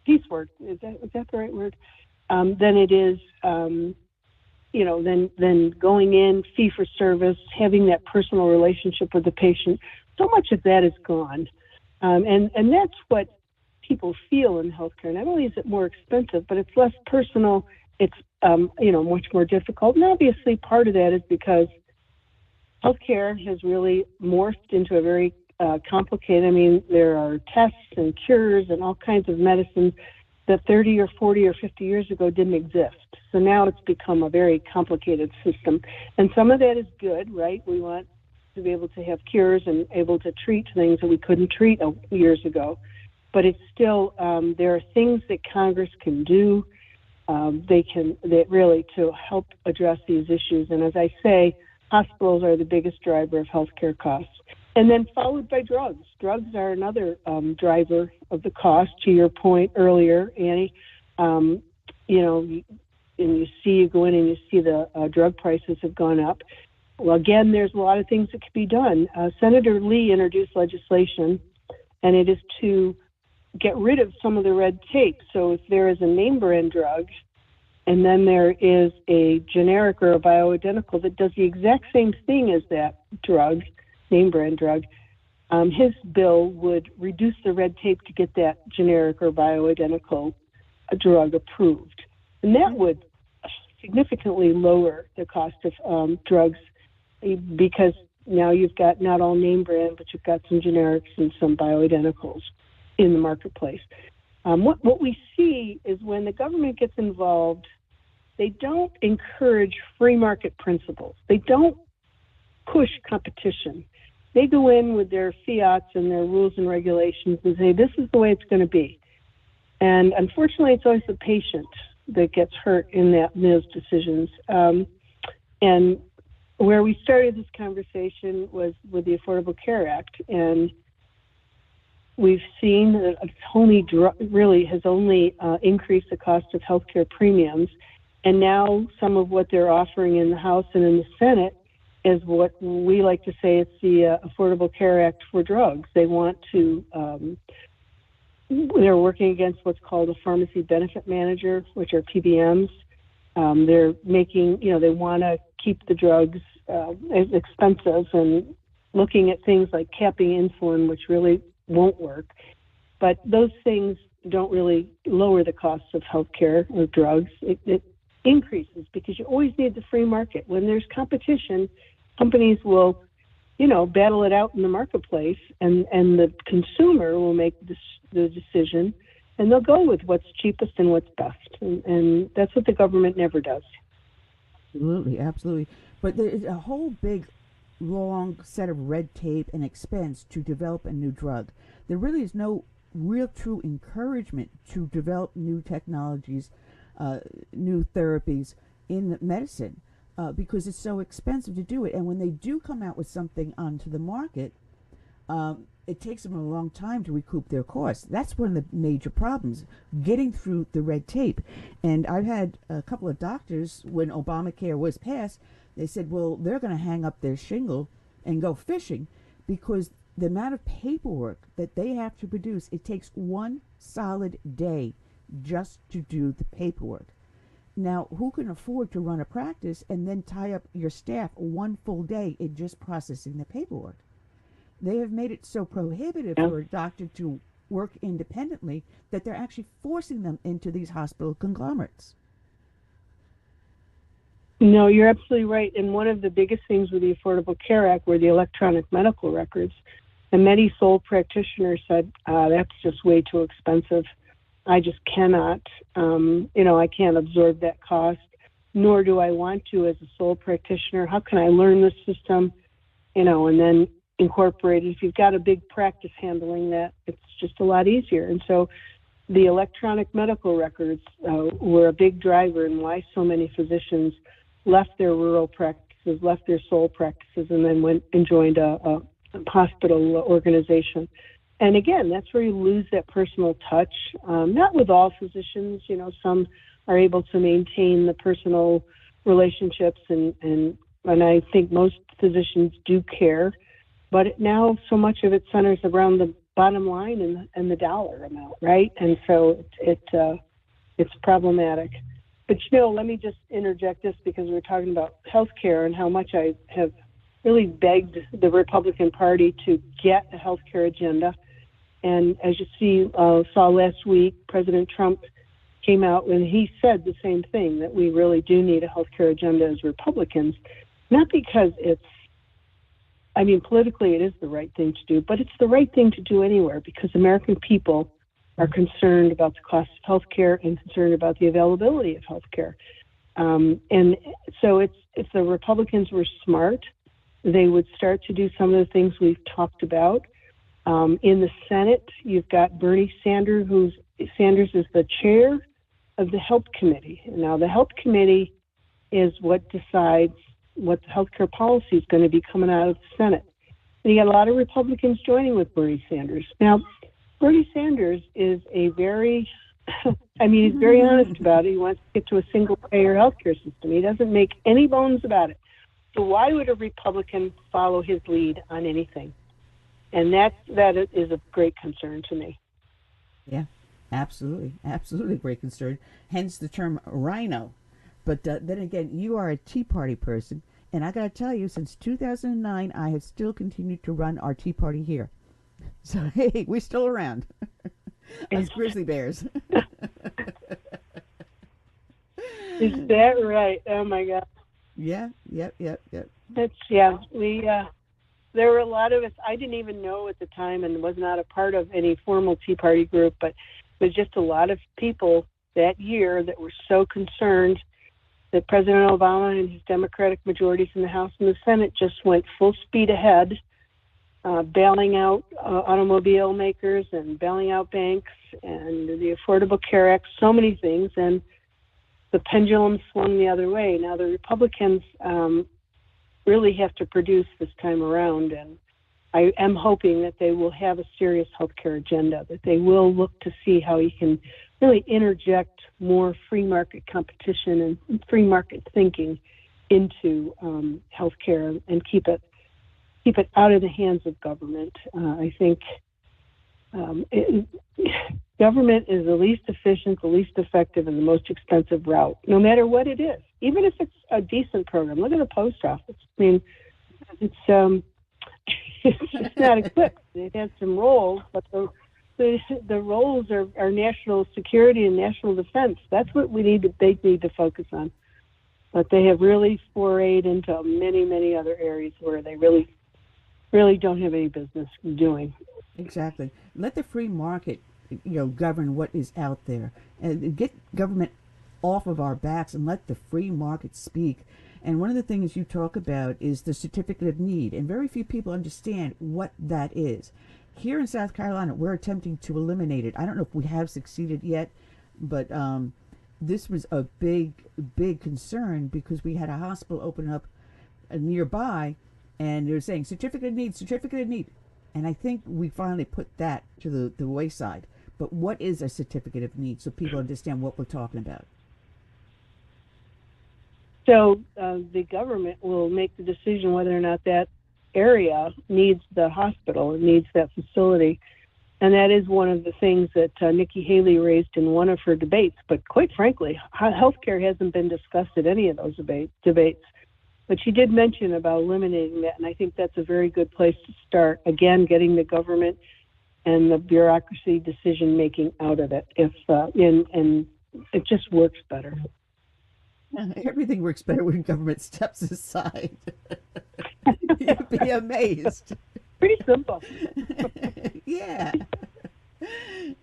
piecework, is that the right word? Than it is, than going in, fee for service, having that personal relationship with the patient. So much of that is gone. And that's what people feel in healthcare. Not only is it more expensive, but it's less personal. It's, much more difficult. And obviously part of that is because healthcare has really morphed into a very complicated, there are tests and cures and all kinds of medicines that 30 or 40 or 50 years ago didn't exist. So now it's become a very complicated system. And some of that is good, right? We want to be able to have cures and able to treat things that we couldn't treat years ago. But it's still, there are things that Congress can do. They really to help address these issues. And as I say, hospitals are the biggest driver of healthcare costs. And then followed by drugs. Drugs are another driver of the cost. To your point earlier, Annie, and you go in and you see the drug prices have gone up. Well, again, there's a lot of things that could be done. Senator Lee introduced legislation, and it is to get rid of some of the red tape. So if there is a name brand drug, and then there is a generic or a bioidentical that does the exact same thing as that drug, name brand drug, his bill would reduce the red tape to get that generic or bioidentical drug approved. And that would significantly lower the cost of drugs because now you've got not all name brand, but you've got some generics and some bioidenticals in the marketplace. What we see is when the government gets involved, they don't encourage free market principles. They don't push competition. They go in with their fiats and their rules and regulations and say, this is the way it's going to be. And unfortunately, it's always the patient that gets hurt in those decisions. And where we started this conversation was with the Affordable Care Act. And we've seen that it's has only increased the cost of healthcare premiums. And now some of what they're offering in the House and in the Senate is what we like to say it's the Affordable Care Act for drugs. They want to, they're working against what's called a pharmacy benefit manager, which are PBMs. They're making, they want to keep the drugs as expensive and looking at things like capping insulin, which really won't work. But those things don't really lower the costs of healthcare or drugs. It increases because you always need the free market. When there's competition, companies will, battle it out in the marketplace, and the consumer will make the decision, and they'll go with what's cheapest and what's best. And that's what the government never does. Absolutely, absolutely. But there's a whole big, long set of red tape and expense to develop a new drug. There really is no real true encouragement to develop new technologies, new therapies in medicine. Because it's so expensive to do it. And when they do come out with something onto the market, it takes them a long time to recoup their costs. That's one of the major problems, getting through the red tape. And I've had a couple of doctors, when Obamacare was passed, they said, well, they're going to hang up their shingle and go fishing because the amount of paperwork that they have to produce, it takes one solid day just to do the paperwork. Now, who can afford to run a practice and then tie up your staff one full day in just processing the paperwork? They have made it so prohibitive for a doctor to work independently that they're actually forcing them into these hospital conglomerates. No, you're absolutely right. And one of the biggest things with the Affordable Care Act were the electronic medical records. And many sole practitioners said, that's just way too expensive. I just cannot, I can't absorb that cost, nor do I want to as a sole practitioner. How can I learn the system, and then incorporate it? If you've got a big practice handling that, it's just a lot easier. And so the electronic medical records were a big driver in why so many physicians left their rural practices, left their sole practices, and then went and joined a hospital organization. And again, that's where you lose that personal touch. Not with all physicians, some are able to maintain the personal relationships, and I think most physicians do care. But now so much of it centers around the bottom line and the dollar amount, right? And so it's problematic. But let me just interject this, because we're talking about health care and how much I have really begged the Republican Party to get a health care agenda. And as you saw last week, President Trump came out and he said the same thing, that we really do need a health care agenda as Republicans, not because politically it is the right thing to do, but it's the right thing to do anywhere, because American people are concerned about the cost of health care and concerned about the availability of health care. And so if the Republicans were smart, they would start to do some of the things we've talked about. In the Senate, you've got Bernie Sanders, Sanders is the chair of the Health Committee. Now, the Health Committee is what decides what the health care policy is going to be coming out of the Senate. And you got a lot of Republicans joining with Bernie Sanders. Now, Bernie Sanders is he's very honest about it. He wants to get to a single-payer health care system. He doesn't make any bones about it. So why would a Republican follow his lead on anything? And that is a great concern to me. Yeah, absolutely. Absolutely great concern. Hence the term rhino. But then again, you are a Tea Party person. And I got to tell you, since 2009, I have still continued to run our Tea Party here. So, hey, we're still around. As grizzly bears. Is that right? Oh, my God. Yeah, yep. There were a lot of us, I didn't even know at the time and was not a part of any formal Tea Party group, but it was just a lot of people that year that were so concerned that President Obama and his Democratic majorities in the House and the Senate just went full speed ahead, bailing out automobile makers and bailing out banks and the Affordable Care Act, so many things, and the pendulum swung the other way. Now the Republicans really have to produce this time around, and I am hoping that they will have a serious healthcare agenda, that they will look to see how you can really interject more free market competition and free market thinking into healthcare and keep it out of the hands of government. I think government is the least efficient, the least effective, and the most expensive route, no matter what it is. Even if it's a decent program. Look at the post office. I mean, it's just not equipped. It has some roles, but the roles are national security and national defense. That's what they need to focus on. But they have really forayed into many, many other areas where they really don't have any business doing. Exactly. Let the free market, govern what is out there, and get government off of our backs and let the free market speak. And one of the things you talk about is the certificate of need, and very few people understand what that is. Here in South Carolina, we're attempting to eliminate it. I don't know if we have succeeded yet, but this was a big concern because we had a hospital open up nearby, and they're saying certificate of need. And I think we finally put that to the wayside. But what is a certificate of need so people understand what we're talking about? So the government will make the decision whether or not that area needs the hospital, needs that facility. And that is one of the things that Nikki Haley raised in one of her debates. But quite frankly, healthcare hasn't been discussed at any of those debates. But she did mention about eliminating that, and I think that's a very good place to start. Again, getting the government and the bureaucracy decision making out of it. And it just works better. Everything works better when government steps aside. You'd be amazed. Pretty simple. Yeah.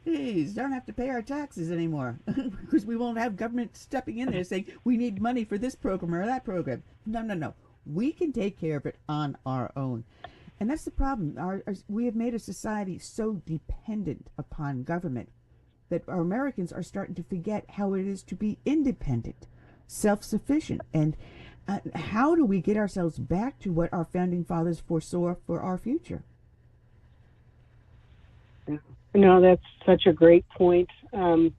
Geez, don't have to pay our taxes anymore because we won't have government stepping in there saying we need money for this program or that program. No. We can take care of it on our own. And that's the problem. We have made a society so dependent upon government that our Americans are starting to forget how it is to be independent, self-sufficient. And how do we get ourselves back to what our founding fathers foresaw for our future? No, that's such a great point. And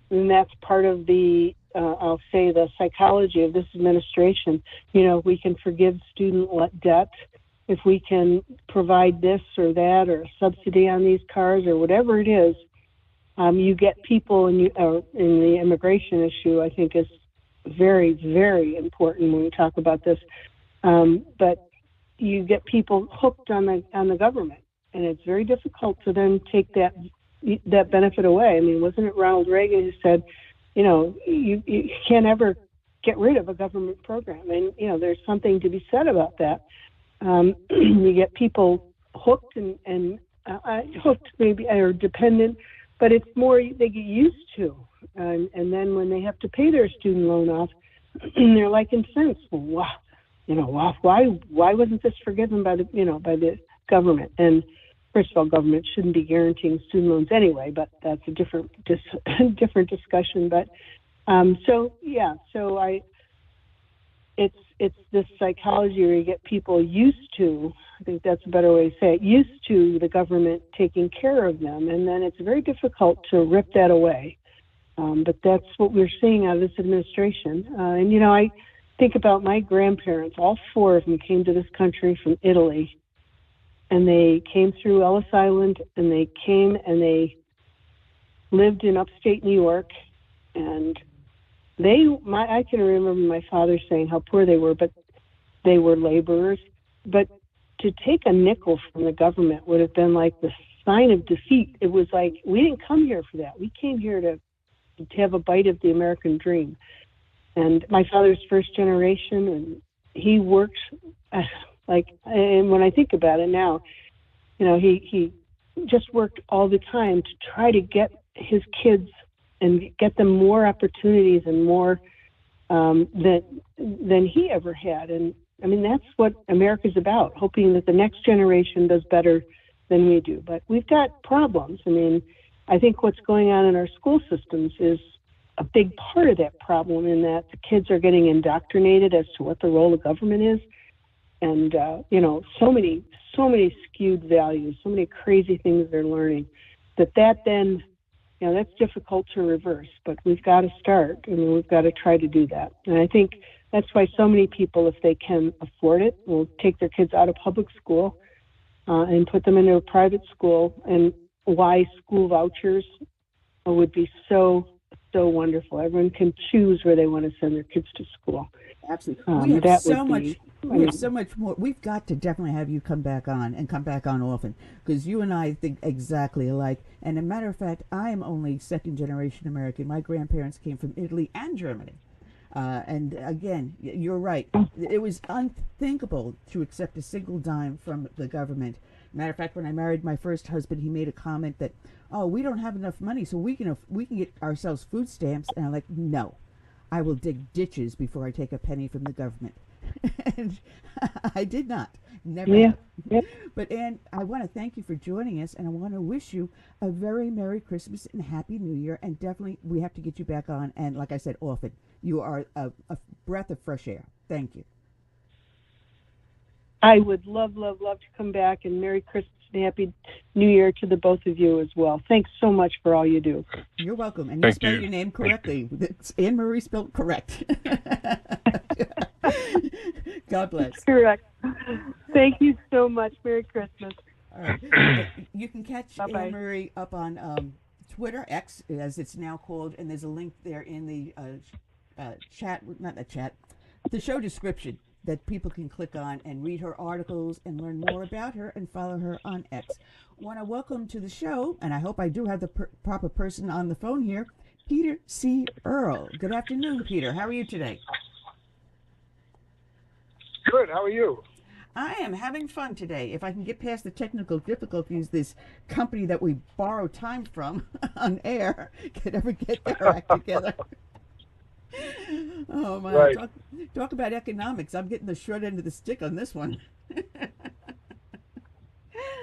that's part of the, I'll say, the psychology of this administration. We can forgive student debt if we can provide this or that or a subsidy on these cars or whatever it is. You get people in the immigration issue, I think, is very, very important when we talk about this. But you get people hooked on the government. And it's very difficult to then take that benefit away. I mean, wasn't it Ronald Reagan who said, you can't ever get rid of a government program? And, there's something to be said about that. You get people hooked and hooked maybe or dependent, but it's more they get used to. And then when they have to pay their student loan off, they're like incensed. Wow, why wasn't this forgiven by the government? And first of all, government shouldn't be guaranteeing student loans anyway, but that's a different discussion. But it's this psychology where you get people used to. I think that's a better way to say it. Used to the government taking care of them, and then it's very difficult to rip that away. But that's what we're seeing out of this administration. I think about my grandparents. All four of them came to this country from Italy. And they came through Ellis Island, and they came and they lived in upstate New York. And I can remember my father saying how poor they were, but they were laborers. But to take a nickel from the government would have been like the sign of defeat. It was like, we didn't come here for that. We came here to have a bite of the American dream. And my father's first generation, and he works... and when I think about it now, he just worked all the time to try to get his kids and get them more opportunities and more than he ever had. And I mean, that's what America's about, hoping that the next generation does better than we do. But we've got problems. I mean, I think what's going on in our school systems is a big part of that problem, in that the kids are getting indoctrinated as to what the role of government is. And, so many skewed values, so many crazy things they're learning, that then, that's difficult to reverse. But we've got to start, and we've got to try to do that. And I think that's why so many people, if they can afford it, will take their kids out of public school and put them into a private school. And why school vouchers would be so wonderful. Everyone can choose where they want to send their kids to school. Absolutely. We have so much more. We've got to definitely have you come back on, and come back on often, because you and I think exactly alike. And a matter of fact, I am only second generation American. My grandparents came from Italy and Germany. And again, you're right. It was unthinkable to accept a single dime from the government. Matter of fact, when I married my first husband, he made a comment that, we don't have enough money, so we can get ourselves food stamps. And I'm like, no, I will dig ditches before I take a penny from the government. And I did not. Never. Yeah. But Ann, I want to thank you for joining us, and I want to wish you a very Merry Christmas and Happy New Year. And definitely, we have to get you back on. And like I said, often. You are a breath of fresh air. Thank you. I would love to come back, and Merry Christmas and Happy New Year to the both of you as well. Thanks so much for all you do. You're welcome. And you spelled your name correctly. It's Anne Marie spelled correct. God bless. Correct. Thank you so much. Merry Christmas. All right. You can catch Bye-bye. Anne Marie up on Twitter, X, as it's now called, and there's a link there in the chat, not the chat, the show description. that people can click on and read her articles and learn more about her and follow her on X. Want to welcome to the show, and I hope I do have the proper person on the phone here, Peter C. Earle. Good afternoon, Peter. How are you today? Good. How are you? I am having fun today. If I can get past the technical difficulties, this company that we borrow time from on air could ever get their act together. Oh my! Right. Talk about economics. I'm getting the short end of the stick on this one.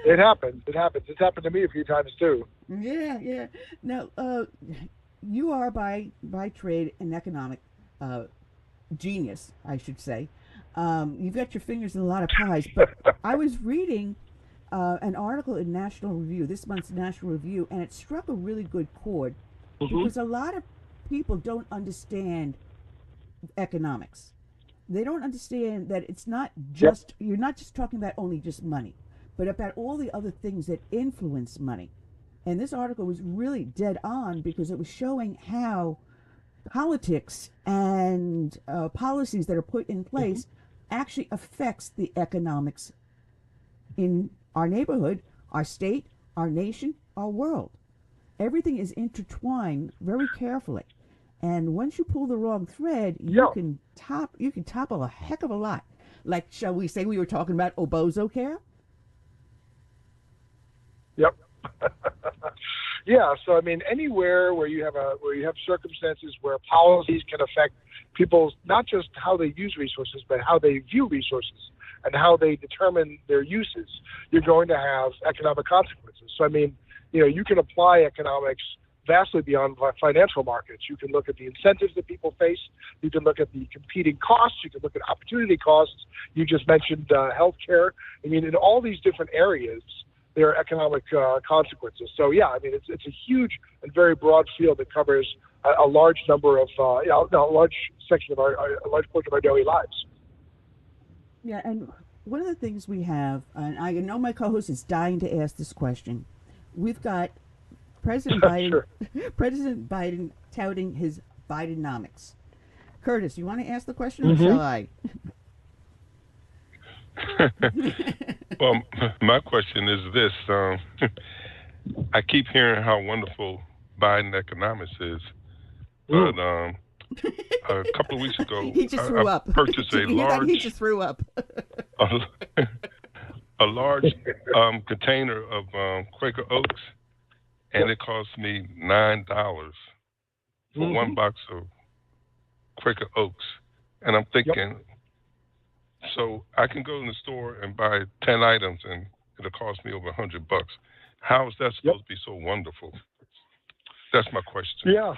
It happens. It happens. It's happened to me a few times too. Yeah. Now, you are by trade an economic genius, I should say. You've got your fingers in a lot of pies, but I was reading an article in National Review, this month's National Review, and it struck a really good chord because a lot of people don't understand economics. They don't understand that it's not just, you're not just talking about only just money, but about all the other things that influence money. And this article was really dead on because it was showing how politics and policies that are put in place actually affects the economics in our neighborhood, our state, our nation, our world. Everything is intertwined very carefully. And once you pull the wrong thread, you can topple a heck of a lot. Like, shall we say we were talking about Obamacare? Yep. Yeah. So I mean, anywhere where you have circumstances where policies can affect people's not just how they use resources, but how they view resources and how they determine their uses, you're going to have economic consequences. So I mean, you can apply economics vastly beyond financial markets. You can look at the incentives that people face. You can look at the competing costs. You can look at opportunity costs. You just mentioned healthcare. I mean, in all these different areas, there are economic consequences. So yeah, I mean, it's a huge and very broad field that covers a large number of, a large section of a large portion of our daily lives. Yeah, and one of the things we have, and I know my co-host is dying to ask this question. We've got President Biden, Sure. President Biden touting his Bidenomics. Curtis, you want to ask the question, or shall I? Well, my question is this. I keep hearing how wonderful Biden economics is, but a couple of weeks ago, he just threw up. Purchased a large. He just threw up. a large container of Quaker Oats, and it cost me $9 for one box of Quaker Oats. And I'm thinking, so I can go in the store and buy 10 items, and it'll cost me over $100. How is that supposed to be so wonderful? That's my question. Yeah.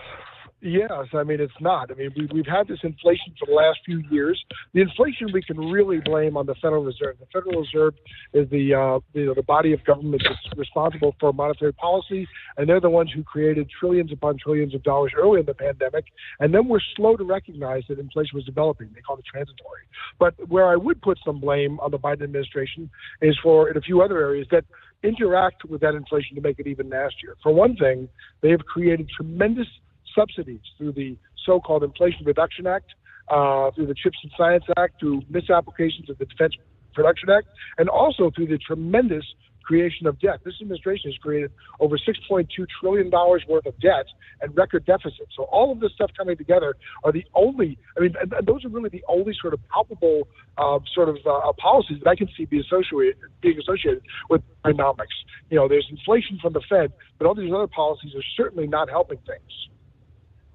Yes, I mean, it's not. I mean, we've had this inflation for the last few years. The inflation we can really blame on the Federal Reserve. The Federal Reserve is the body of government that's responsible for monetary policy, and they're the ones who created trillions upon trillions of dollars early in the pandemic, and then we're slow to recognize that inflation was developing. They call it transitory. But where I would put some blame on the Biden administration is in a few other areas that interact with that inflation to make it even nastier. For one thing, they have created tremendous subsidies through the so-called Inflation Reduction Act, through the CHIPS and Science Act, through misapplications of the Defense Production Act, and also through the tremendous creation of debt. This administration has created over $6.2 trillion worth of debt and record deficits. So all of this stuff coming together are the only, and those are really the only sort of palpable policies that I can see being associated with economics. There's inflation from the Fed, but all these other policies are certainly not helping things.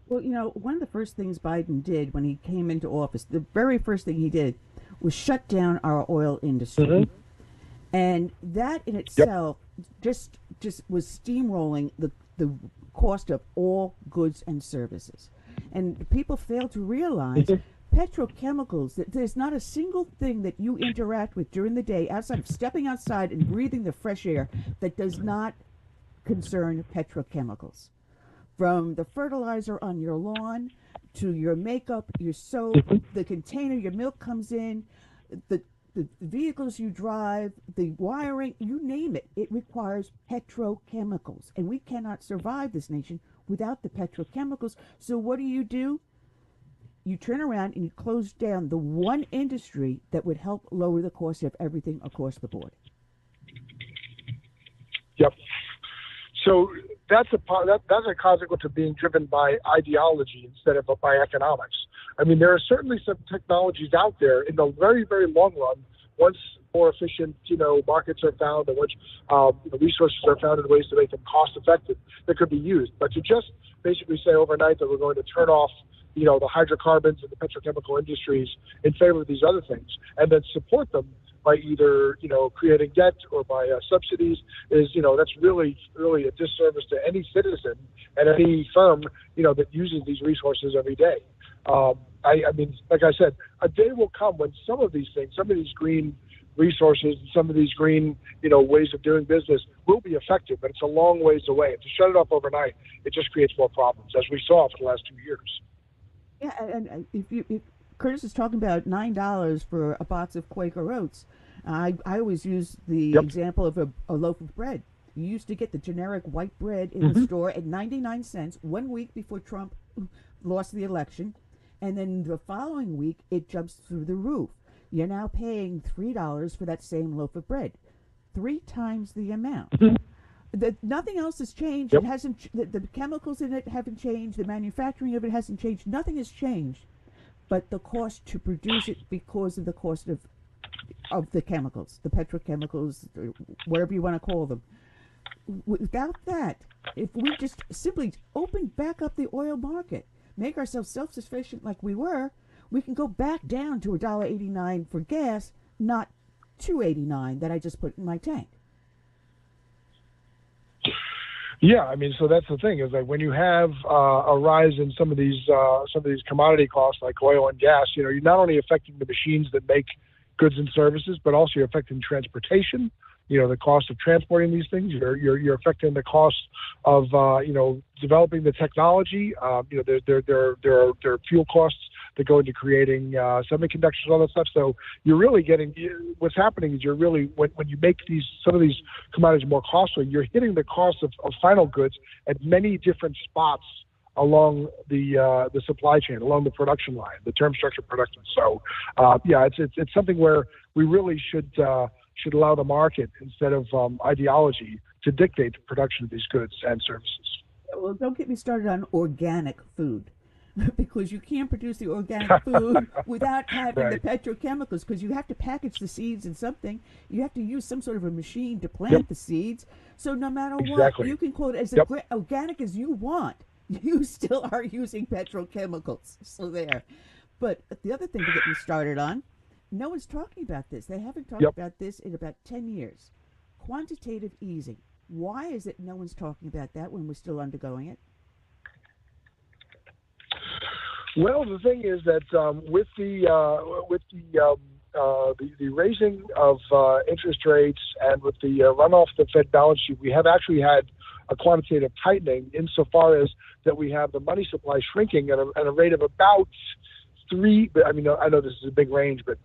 Well, one of the first things Biden did when he came into office, the very first thing he did was shut down our oil industry. And that in itself just was steamrolling the cost of all goods and services. And people fail to realize petrochemicals, there's not a single thing that you interact with during the day outside of stepping outside and breathing the fresh air that does not concern petrochemicals. From the fertilizer on your lawn to your makeup, your soap, the container your milk comes in, the vehicles you drive, the wiring, you name it, it requires petrochemicals. And we cannot survive this nation without the petrochemicals. So what do? you turn around and you close down the one industry that would help lower the cost of everything across the board. Yep. So that's a consequence of being driven by ideology instead of by economics. I mean, there are certainly some technologies out there in the very, very long run, once more efficient, markets are found and once resources are found in ways to make them cost effective, that could be used. But to just basically say overnight that we're going to turn off, the hydrocarbons and the petrochemical industries in favor of these other things, and then support them by either, creating debt or by subsidies is, that's really, really a disservice to any citizen and any firm, that uses these resources every day. I mean, like I said, a day will come when some of these things, some of these green resources, some of these green, ways of doing business will be effective, but it's a long ways away. And to shut it off overnight, it just creates more problems, as we saw for the last 2 years. Yeah, and if Curtis is talking about $9 for a box of Quaker Oats, I always use the example of a loaf of bread. You used to get the generic white bread in the store at 99 cents 1 week before Trump lost the election, and then the following week it jumps through the roof. You're now paying $3 for that same loaf of bread, 3 times the amount. Nothing else has changed. It hasn't. The chemicals in it haven't changed. The manufacturing of it hasn't changed. Nothing has changed, but the cost to produce it because of the cost of the chemicals, the petrochemicals, whatever you want to call them. Without that, if we just simply open back up the oil market, make ourselves self-sufficient like we were, we can go back down to $1.89 for gas, not $2.89 that I just put in my tank. Yeah, I mean, so that's the thing is that when you have a rise in some of these commodity costs like oil and gas, you're not only affecting the machines that make goods and services, but also you're affecting transportation. The cost of transporting these things. You're affecting the cost of developing the technology. There are fuel costs that go into creating semiconductors and all that stuff. So you're really getting what's happening is you're really when you make some of these commodities more costly, you're hitting the cost of final goods at many different spots along the supply chain, along the production line, the term structure production. So it's something where we really should allow the market instead of ideology to dictate the production of these goods and services. Well, don't get me started on organic food, because you can't produce the organic food without having the petrochemicals, because you have to package the seeds in something. You have to use some sort of a machine to plant the seeds. So no matter what, you can quote as organic as you want. You still are using petrochemicals. So there. But the other thing to get me started on, no one's talking about this. They haven't talked about this in about 10 years. Quantitative easing. Why is it no one's talking about that when we're still undergoing it? Well, the thing is that with the raising of interest rates and with the runoff the Fed balance sheet, we have actually had a quantitative tightening insofar as that we have the money supply shrinking at a rate of about 3. I mean, I know this is a big range, but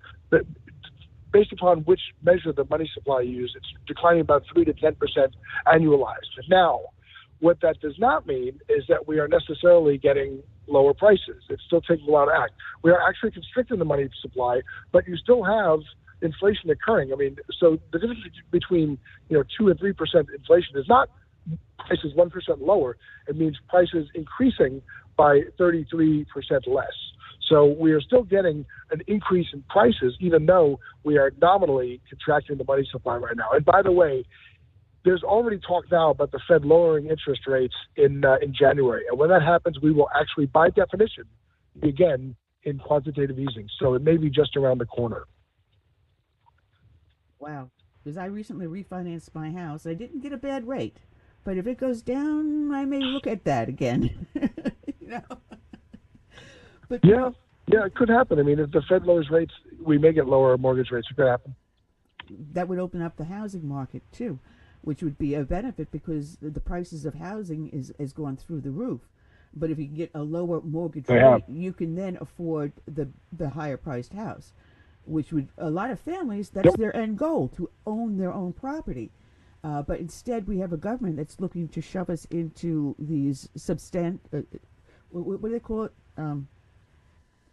based upon which measure the money supply you use, it's declining about 3 to 10% annualized. Now, what that does not mean is that we are necessarily getting lower prices. It still takes a while to act. We are actually constricting the money supply, but you still have inflation occurring. I mean, so the difference between 2 and 3% inflation is not prices 1% lower. It means prices increasing by 33% less. So we are still getting an increase in prices, even though we are nominally contracting the money supply right now. And by the way, there's already talk now about the Fed lowering interest rates in January. And when that happens, we will actually, by definition, begin in quantitative easing. So it may be just around the corner. Wow. Because I recently refinanced my house. I didn't get a bad rate. But if it goes down, I may look at that again. But yeah, it could happen. I mean, if the Fed lowers rates, we may get lower mortgage rates. It could happen. That would open up the housing market, too, which would be a benefit because the prices of housing is gone through the roof. But if you can get a lower mortgage rate, you can then afford the higher priced house, which would, a lot of families, that's their end goal, to own their own property. But instead, we have a government that's looking to shove us into these what do they call it?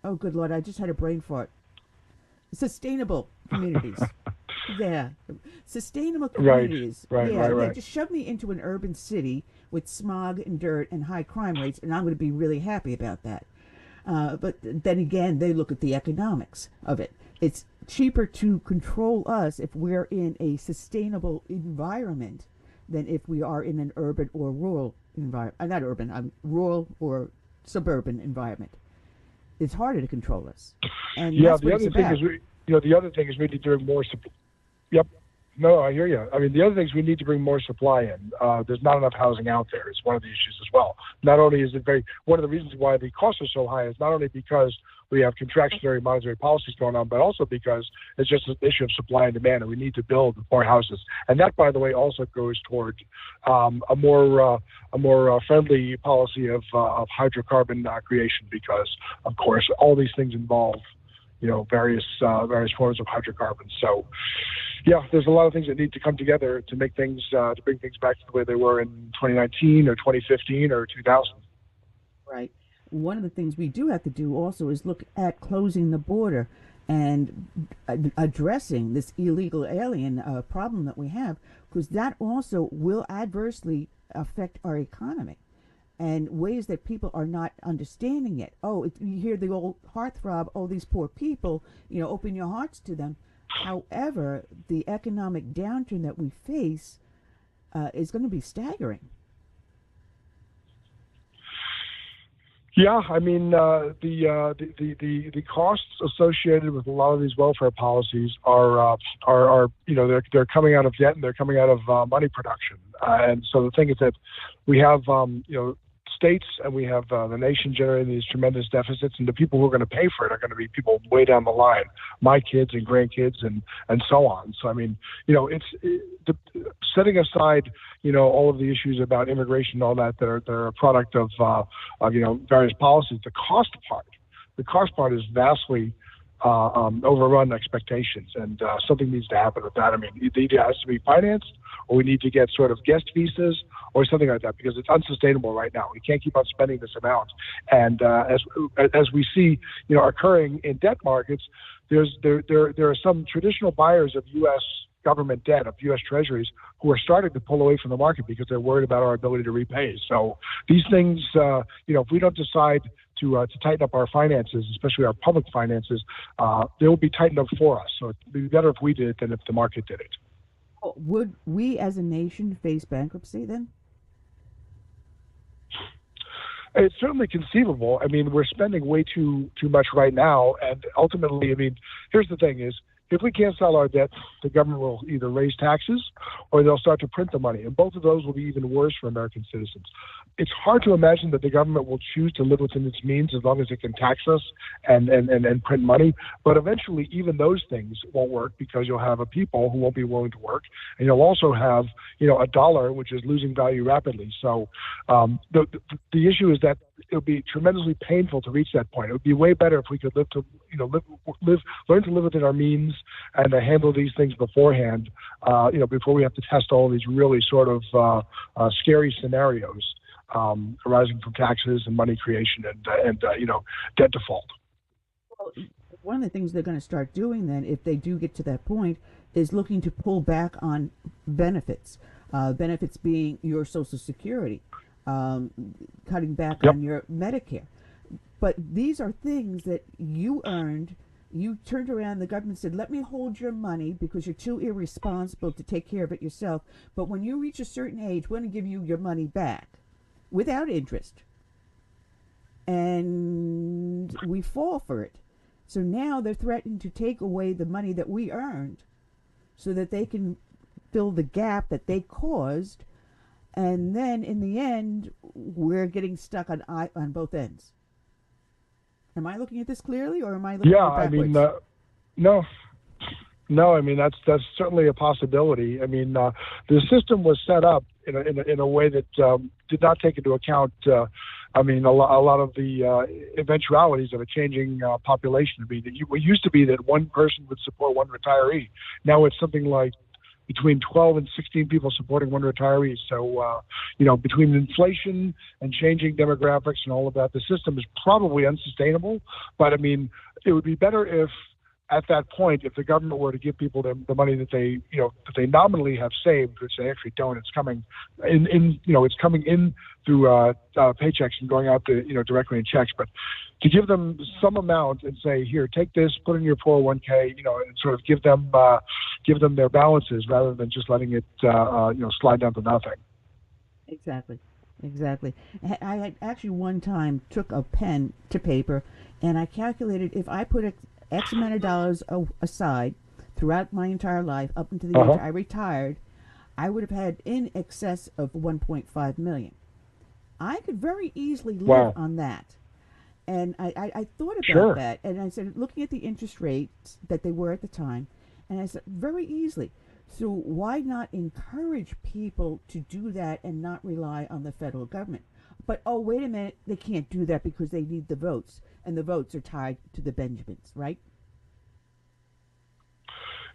Oh, good Lord, I just had a brain fart. Sustainable communities. Yeah. Sustainable communities. Right. Just shove me into an urban city with smog and dirt and high crime rates, and I'm going to be really happy about that. But then again, they look at the economics of it. It's cheaper to control us if we're in a sustainable environment than if we are in an urban or rural environment. Not urban, rural or suburban environment. It's harder to control us. And that's what it's about. The other thing is we need to bring more supply. Yep. No, I hear you. I mean, the other thing is we need to bring more supply in. There's not enough housing out there. It's one of the issues as well. Not only is it one of the reasons why the costs are so high is not only because we have contractionary monetary policies going on, but also because it's just an issue of supply and demand, and we need to build more houses. And that, by the way, also goes toward a more friendly policy of hydrocarbon creation, because, of course, all these things involve various forms of hydrocarbons. So, yeah, there's a lot of things that need to come together to make things, to bring things back to the way they were in 2019 or 2015 or 2000. Right. One of the things we do have to do also is look at closing the border and addressing this illegal alien problem that we have, because that also will adversely affect our economy and ways that people are not understanding it. You hear the old heartthrob, these poor people, open your hearts to them. However, the economic downturn that we face is going to be staggering. Yeah, I mean, the costs associated with a lot of these welfare policies are they're coming out of debt and they're coming out of money production. And so the thing is that we have states and we have the nation generating these tremendous deficits, and the people who are going to pay for it are going to be people way down the line, my kids and grandkids and so on. So I mean, setting aside all of the issues about immigration and all that are a product of various policies. The cost part is vastly overrun expectations, and something needs to happen with that. I mean, it either has to be financed, or we need to get sort of guest visas or something like that, because it's unsustainable right now. We can't keep on spending this amount. And as we see, occurring in debt markets, there are some traditional buyers of U.S. government debt, of U.S. treasuries, who are starting to pull away from the market because they're worried about our ability to repay. So these things, if we don't decide to tighten up our finances, especially our public finances, they will be tightened up for us. So it'd be better if we did it than if the market did it. Would we as a nation face bankruptcy then? It's certainly conceivable. I mean, we're spending way too much right now. And ultimately, I mean, here's the thing is, if we can't sell our debt, the government will either raise taxes or they'll start to print the money. And both of those will be even worse for American citizens. It's hard to imagine that the government will choose to live within its means as long as it can tax us and print money. But eventually, even those things won't work, because you'll have a people who won't be willing to work. And you'll also have, a dollar which is losing value rapidly. So the issue is that it'll be tremendously painful to reach that point. It would be way better if we could learn to live within our means and to handle these things beforehand, before we have to test all these really sort of scary scenarios arising from taxes and money creation and debt default. Well, one of the things they're going to start doing then, if they do get to that point, is looking to pull back on benefits. Benefits being your Social Security, cutting back on your Medicare. But these are things that you earned. You turned around, the government said, let me hold your money because you're too irresponsible to take care of it yourself. But when you reach a certain age, we're going to give you your money back without interest. And we fall for it. So now they're threatening to take away the money that we earned so that they can fill the gap that they caused. And then in the end, we're getting stuck on both ends. Am I looking at this clearly, or am I looking at it backwards? I mean, no. I mean, that's certainly a possibility. I mean, the system was set up in a way that did not take into account. A lot of the eventualities of a changing population. I mean, it used to be that one person would support one retiree. Now it's something like between 12 and 16 people supporting one retiree. So, between inflation and changing demographics and all of that, the system is probably unsustainable. But I mean, it would be better if, at that point, if the government were to give people the money that they nominally have saved, which they actually don't, it's coming it's coming in through paychecks and going out directly in checks. But to give them some amount and say, here, take this, put in your 401k, and sort of give them their balances rather than just letting it slide down to nothing. Exactly. I had actually one time took a pen to paper and I calculated if I put X amount of dollars aside throughout my entire life up until the age I retired, I would have had in excess of 1.5 million. I could very easily live on that. And I thought about that, and I said, looking at the interest rates that they were at the time, and I said, very easily. So why not encourage people to do that and not rely on the federal government? But, oh, wait a minute, they can't do that because they need the votes, and the votes are tied to the Benjamins, right?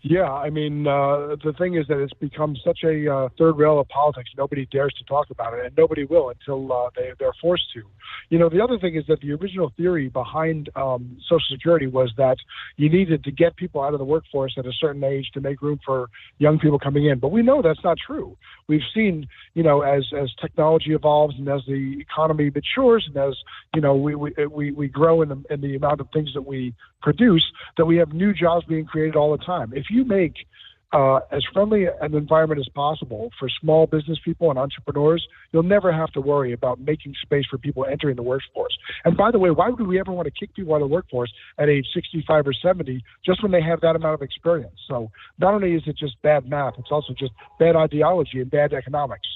Yeah, I mean, the thing is that it's become such a third rail of politics. Nobody dares to talk about it, and nobody will until they're forced to. The other thing is that the original theory behind Social Security was that you needed to get people out of the workforce at a certain age to make room for young people coming in. But we know that's not true. We've seen, as technology evolves and as the economy matures and as, we grow in the amount of things that we produce, that we have new jobs being created all the time. If you make as friendly an environment as possible for small business people and entrepreneurs, you'll never have to worry about making space for people entering the workforce. And by the way, why would we ever want to kick people out of the workforce at age 65 or 70 just when they have that amount of experience? So not only is it just bad math, it's also just bad ideology and bad economics.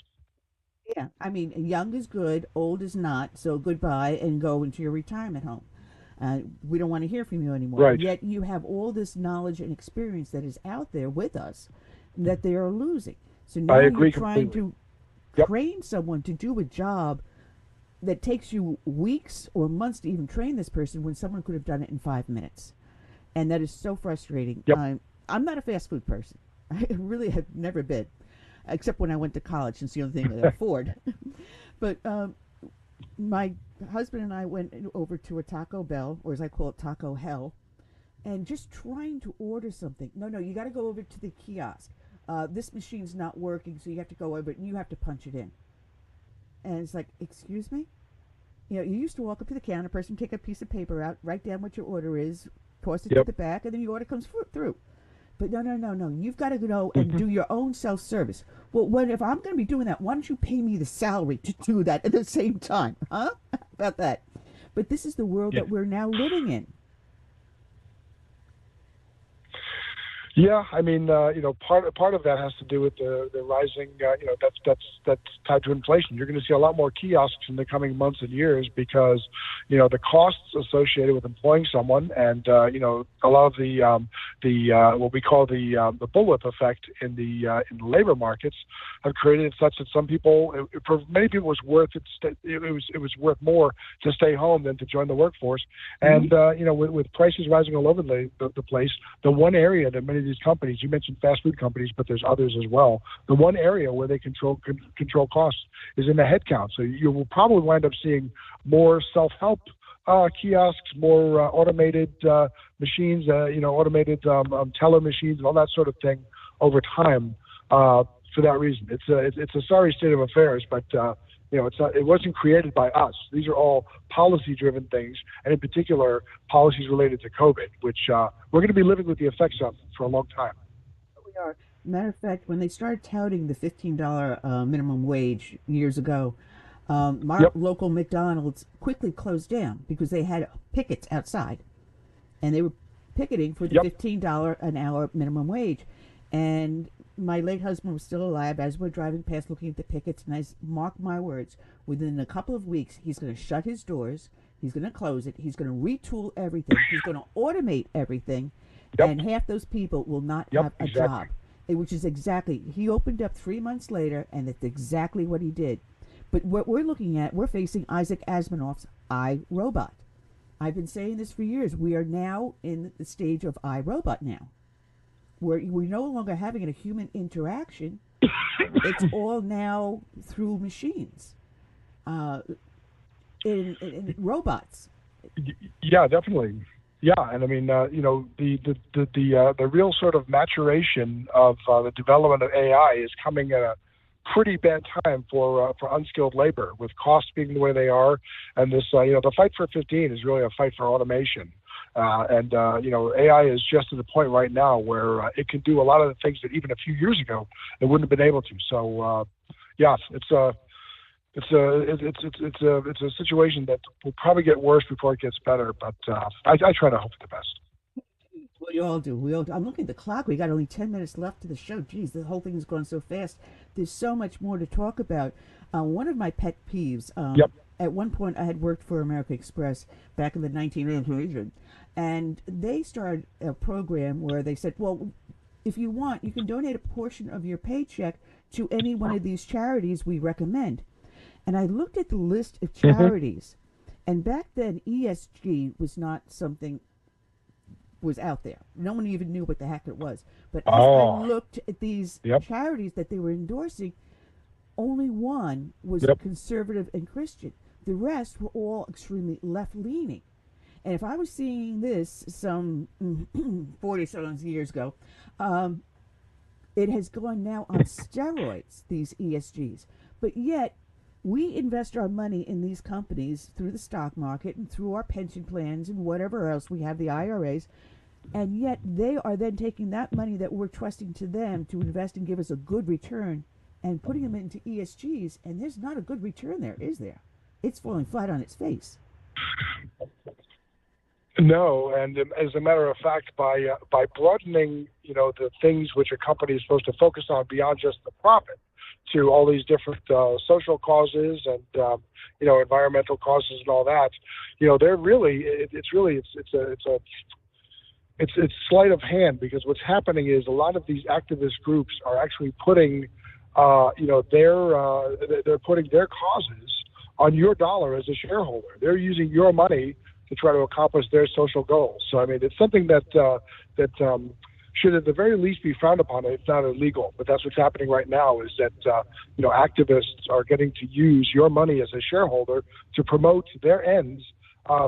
Yeah, I mean, young is good, old is not, so goodbye and go into your retirement home. We don't want to hear from you anymore. Right. Yet you have all this knowledge and experience that is out there with us that they are losing. So now you're trying to train someone to do a job that takes you weeks or months to even train this person when someone could have done it in 5 minutes. And that is so frustrating. Yep. I'm not a fast food person. I really have never been, except when I went to college. It's the only thing I could afford. But my husband and I went over to a Taco Bell, or as I call it, Taco Hell, and just trying to order something. No, you got to go over to the kiosk. This machine's not working, so you have to go over it, and you have to punch it in. And it's like, excuse me? You used to walk up to the counter, person take a piece of paper out, write down what your order is, toss it to the back, and then your order comes through. But no. You've got to go and do your own self-service. Well, if I'm going to be doing that, why don't you pay me the salary to do that at the same time? Huh? About that. But this is the world that we're now living in. Yeah, I mean, part of that has to do with the rising, that's tied to inflation. You're going to see a lot more kiosks in the coming months and years because, the costs associated with employing someone and, a lot of the what we call the bullwhip effect in the labor markets have created such that some people, for many people, it was worth more to stay home than to join the workforce. And with prices rising all over the place, the one area that many of these companies, you mentioned fast food companies, but there's others as well. The one area where they control costs is in the headcount. So you will probably wind up seeing more self-help kiosks, more automated machines, automated teller machines, and all that sort of thing over time. For that reason, it's a sorry state of affairs, but it's not, it wasn't created by us. These are all policy-driven things, and in particular, policies related to COVID, which we're going to be living with the effects of for a long time. We are. Matter of fact, when they started touting the $15 minimum wage years ago, my local McDonald's quickly closed down because they had pickets outside, and they were picketing for the $15 an hour minimum wage. And my late husband was still alive as we're driving past looking at the pickets, and I mark my words, within a couple of weeks, he's going to shut his doors, he's going to close it, he's going to retool everything, he's going to automate everything, and half those people will not have a job, which is exactly, he opened up 3 months later, and it's exactly what he did. But what we're looking at, we're facing Isaac Asimov's iRobot. I've been saying this for years. We are now in the stage of iRobot now. we're no longer having a human interaction. It's all now through machines, in robots. Yeah, definitely. Yeah, and I mean, the real sort of maturation of the development of AI is coming at a pretty bad time for unskilled labor, with costs being the way they are, and this the fight for 15 is really a fight for automation. AI is just at the point right now where it can do a lot of the things that even a few years ago it wouldn't have been able to. So, it's a situation that will probably get worse before it gets better. But I try to hope for the best. We all do. I'm looking at the clock. We got only 10 minutes left to the show. Geez, the whole thing is going so fast. There's so much more to talk about. One of my pet peeves. At one point, I had worked for American Express back in the 1980s, and they started a program where they said, well, if you want, you can donate a portion of your paycheck to any one of these charities we recommend. And I looked at the list of charities, and back then ESG was not something was out there. No one even knew what the heck it was. But as I looked at these charities that they were endorsing, only one was conservative and Christian. The rest were all extremely left-leaning. And if I was seeing this some 40-something years ago, it has gone now on steroids, these ESGs. But yet, we invest our money in these companies through the stock market and through our pension plans and whatever else. We have the IRAs. And yet, they are then taking that money that we're trusting to them to invest and give us a good return and putting them into ESGs. And there's not a good return there, is there? It's falling flat on its face. No, and as a matter of fact, by broadening, the things which a company is supposed to focus on beyond just the profit, to all these different social causes and environmental causes and all that, they're really it's sleight of hand, because what's happening is a lot of these activist groups are actually putting they're putting their causes on your dollar as a shareholder. They're using your money to try to accomplish their social goals. So, I mean, it's something that should at the very least be frowned upon, if not illegal. But that's what's happening right now, is that, activists are getting to use your money as a shareholder to promote their ends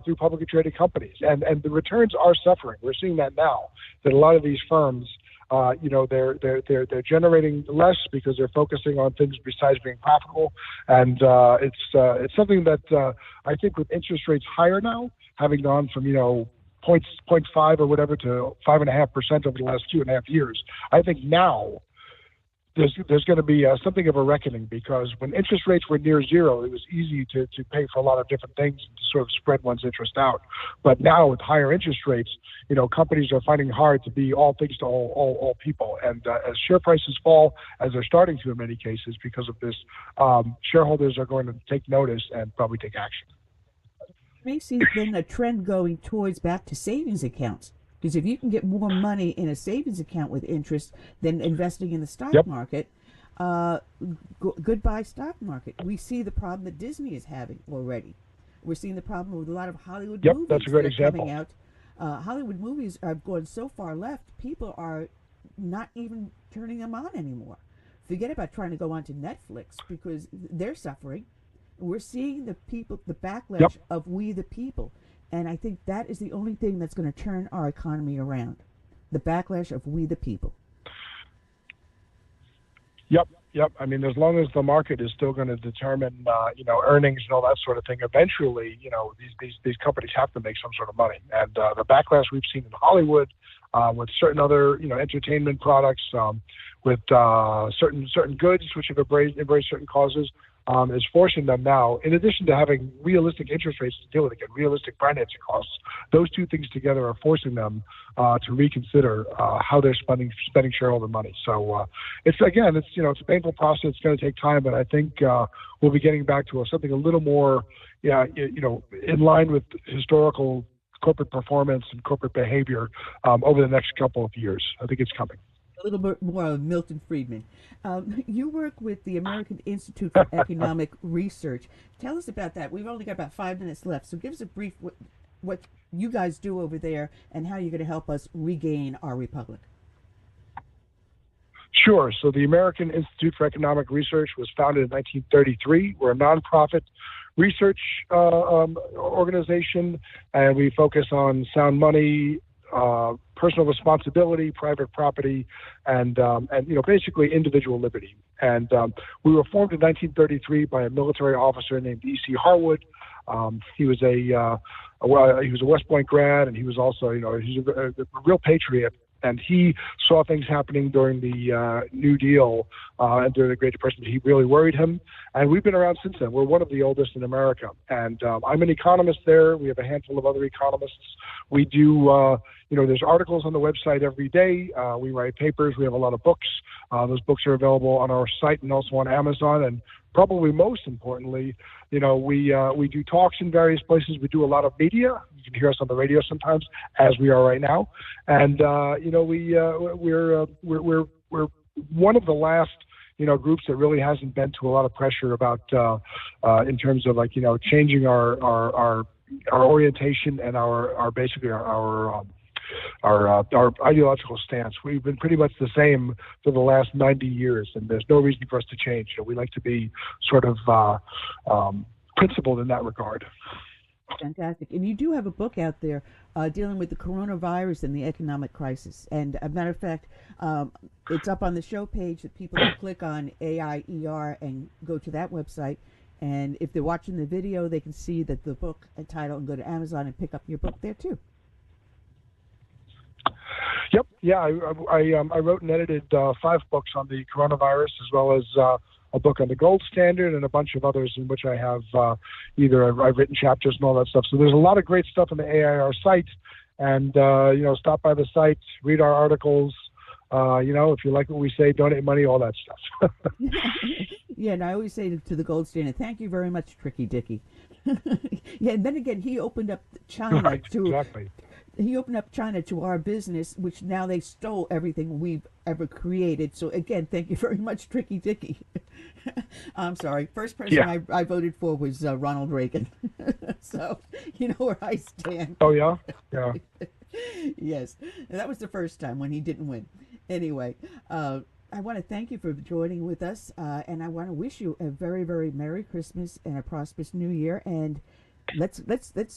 through publicly traded companies. And the returns are suffering. We're seeing that now, that a lot of these firms, they're generating less because they're focusing on things besides being profitable. And it's something that I think with interest rates higher now, having gone from 0.5 or whatever to 5.5% over the last 2.5 years, I think now there's going to be something of a reckoning, because when interest rates were near zero, it was easy to pay for a lot of different things and to sort of spread one's interest out. But now with higher interest rates, companies are finding it hard to be all things to all people. And as share prices fall, as they're starting to in many cases because of this, shareholders are going to take notice and probably take action. May see then a trend going towards back to savings accounts. Because if you can get more money in a savings account with interest than investing in the stock market, goodbye stock market. We see the problem that Disney is having already. We're seeing the problem with a lot of Hollywood movies that's a great example. Coming out. Hollywood movies have gone so far left, people are not even turning them on anymore. Forget about trying to go onto Netflix, because they're suffering. We're seeing the backlash of we the people. And I think that is the only thing that's going to turn our economy around. The backlash of we the people. Yep. I mean, as long as the market is still going to determine, earnings and all that sort of thing, eventually, these companies have to make some sort of money. And the backlash we've seen in Hollywood, with certain other, entertainment products, with certain goods which have embraced certain causes, is forcing them now, in addition to having realistic interest rates to deal with, again, realistic financing costs, those two things together are forcing them to reconsider how they're spending shareholder money. So it's a painful process. It's going to take time, but I think we'll be getting back to something a little more, in line with historical corporate performance and corporate behavior over the next couple of years. I think it's coming. A little bit more of Milton Friedman. You work with the American Institute for Economic Research. Tell us about that. We've only got about 5 minutes left, so give us a brief what you guys do over there and how you're going to help us regain our republic. Sure. So the American Institute for Economic Research was founded in 1933. We're a nonprofit research organization, and we focus on sound money, personal responsibility, private property, and basically individual liberty. And we were formed in 1933 by a military officer named E.C. Harwood. He was a West Point grad, and he was also, he's a real patriot. And he saw things happening during the New Deal and during the Great Depression. He really worried him. And we've been around since then. We're one of the oldest in America. And I'm an economist there. We have a handful of other economists. We do, there's articles on the website every day. We write papers. We have a lot of books. Those books are available on our site and also on Amazon. And probably most importantly, we do talks in various places. We do a lot of media. You can hear us on the radio sometimes, as we are right now. And we're one of the last groups that really hasn't been to a lot of pressure about in terms of changing our orientation and our basically our ideological stance. We've been pretty much the same for the last 90 years, and there's no reason for us to change. We like to be sort of principled in that regard. Fantastic. And you do have a book out there dealing with the coronavirus and the economic crisis. And as a matter of fact, it's up on the show page that people can click on AIER and go to that website. And if they're watching the video, they can see that the book and title and go to Amazon and pick up your book there too. Yep. Yeah, I wrote and edited 5 books on the coronavirus, as well as a book on the gold standard and a bunch of others in which I have I've written chapters and all that stuff. So there's a lot of great stuff on the AIR site, and stop by the site, read our articles. If you like what we say, donate money, all that stuff. Yeah, and I always say to the gold standard, thank you very much, Tricky Dicky. Yeah, and then again, he opened up China Exactly. He opened up China to our business, which now they stole everything we've ever created. So again, thank you very much, Tricky Dicky. I'm sorry. First person I voted for was Ronald Reagan. So you know where I stand. Oh, yeah? Yeah. Yes. And that was the first time when he didn't win. Anyway, I want to thank you for joining with us. And I want to wish you a very, very Merry Christmas and a prosperous New Year. And let's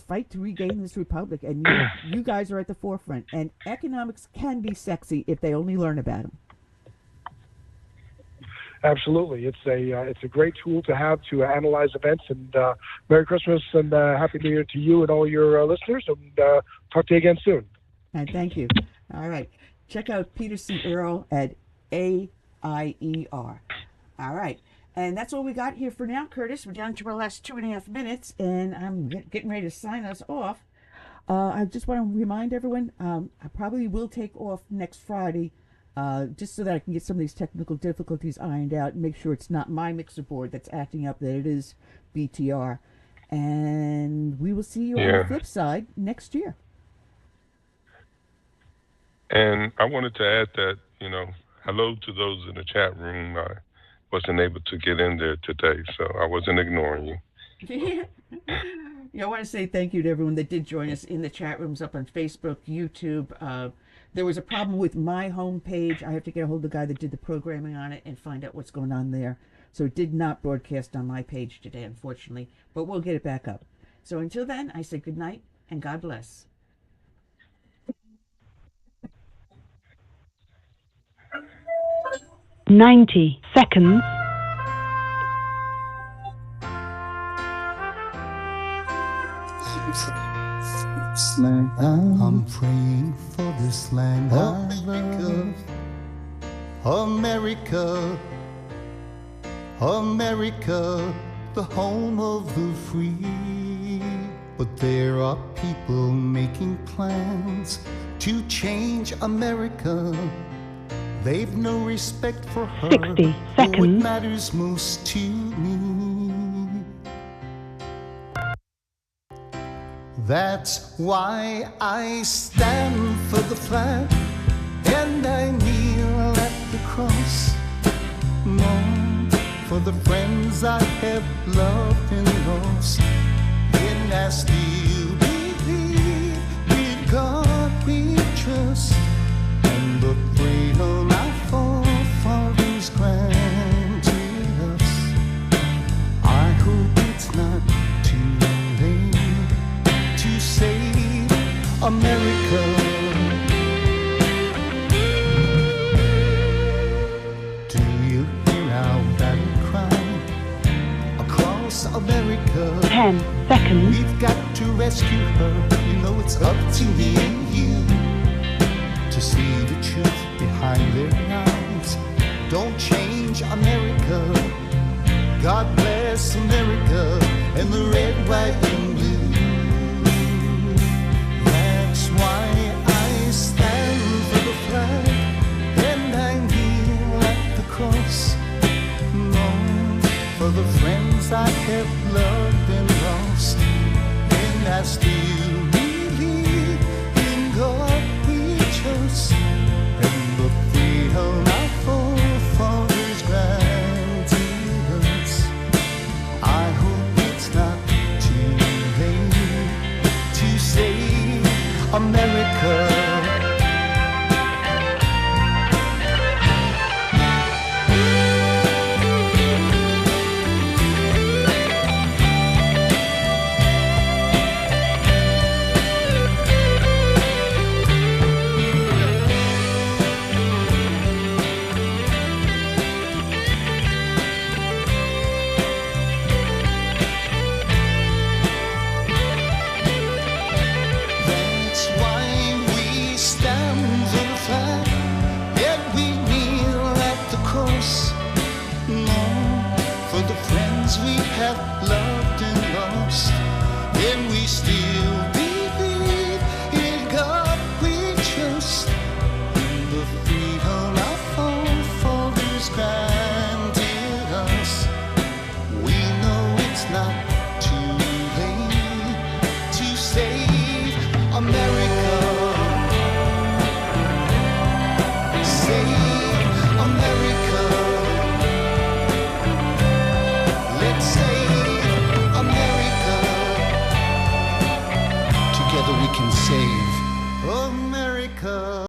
fight to regain this republic. And you guys are at the forefront. And economics can be sexy if they only learn about them. Absolutely, it's a great tool to have to analyze events. And Merry Christmas and Happy New Year to you and all your listeners. And talk to you again soon. And thank you. All right, check out Peter C. Earle at AIER. All right. And that's all we got here for now, Curtis. We're down to our last 2.5 minutes, and I'm getting ready to sign us off. I just want to remind everyone, I probably will take off next Friday, just so that I can get some of these technical difficulties ironed out and make sure it's not my mixer board that's acting up, that it is BTR. And we will see you on the flip side next year. And I wanted to add that, hello to those in the chat room. I wasn't able to get in there today, so I wasn't ignoring you. I want to say thank you to everyone that did join us in the chat rooms up on Facebook, YouTube. There was a problem with my homepage. I have to get a hold of the guy that did the programming on it and find out what's going on there. So it did not broadcast on my page today, unfortunately, but we'll get it back up. So until then, I say good night and God bless. "90 seconds. I'm praying for this land I love. America, America, the home of the free. But there are people making plans to change America. They've no respect for her. 60 seconds. Who it matters most to me. That's why I stand for the flag and I kneel at the cross. Mourn for the friends I have loved and lost. And I still believe with God we trust, and the freedom I fought for America. Do you hear our battle cry across America? 10 seconds. We've got to rescue her. You know it's up to me and you to see the truth behind their eyes. Don't change America. God bless America and the red, white, and blue. That's why I stand for the flag and I kneel at the cross. Long for the friends I have loved and lost. And I still believe in God we trust. And the freedom our forefathers granted us. I hope it's not too late to save America. That's why we stand for the flag and we kneel at the cross. Long for the friends we have loved and lost, and we still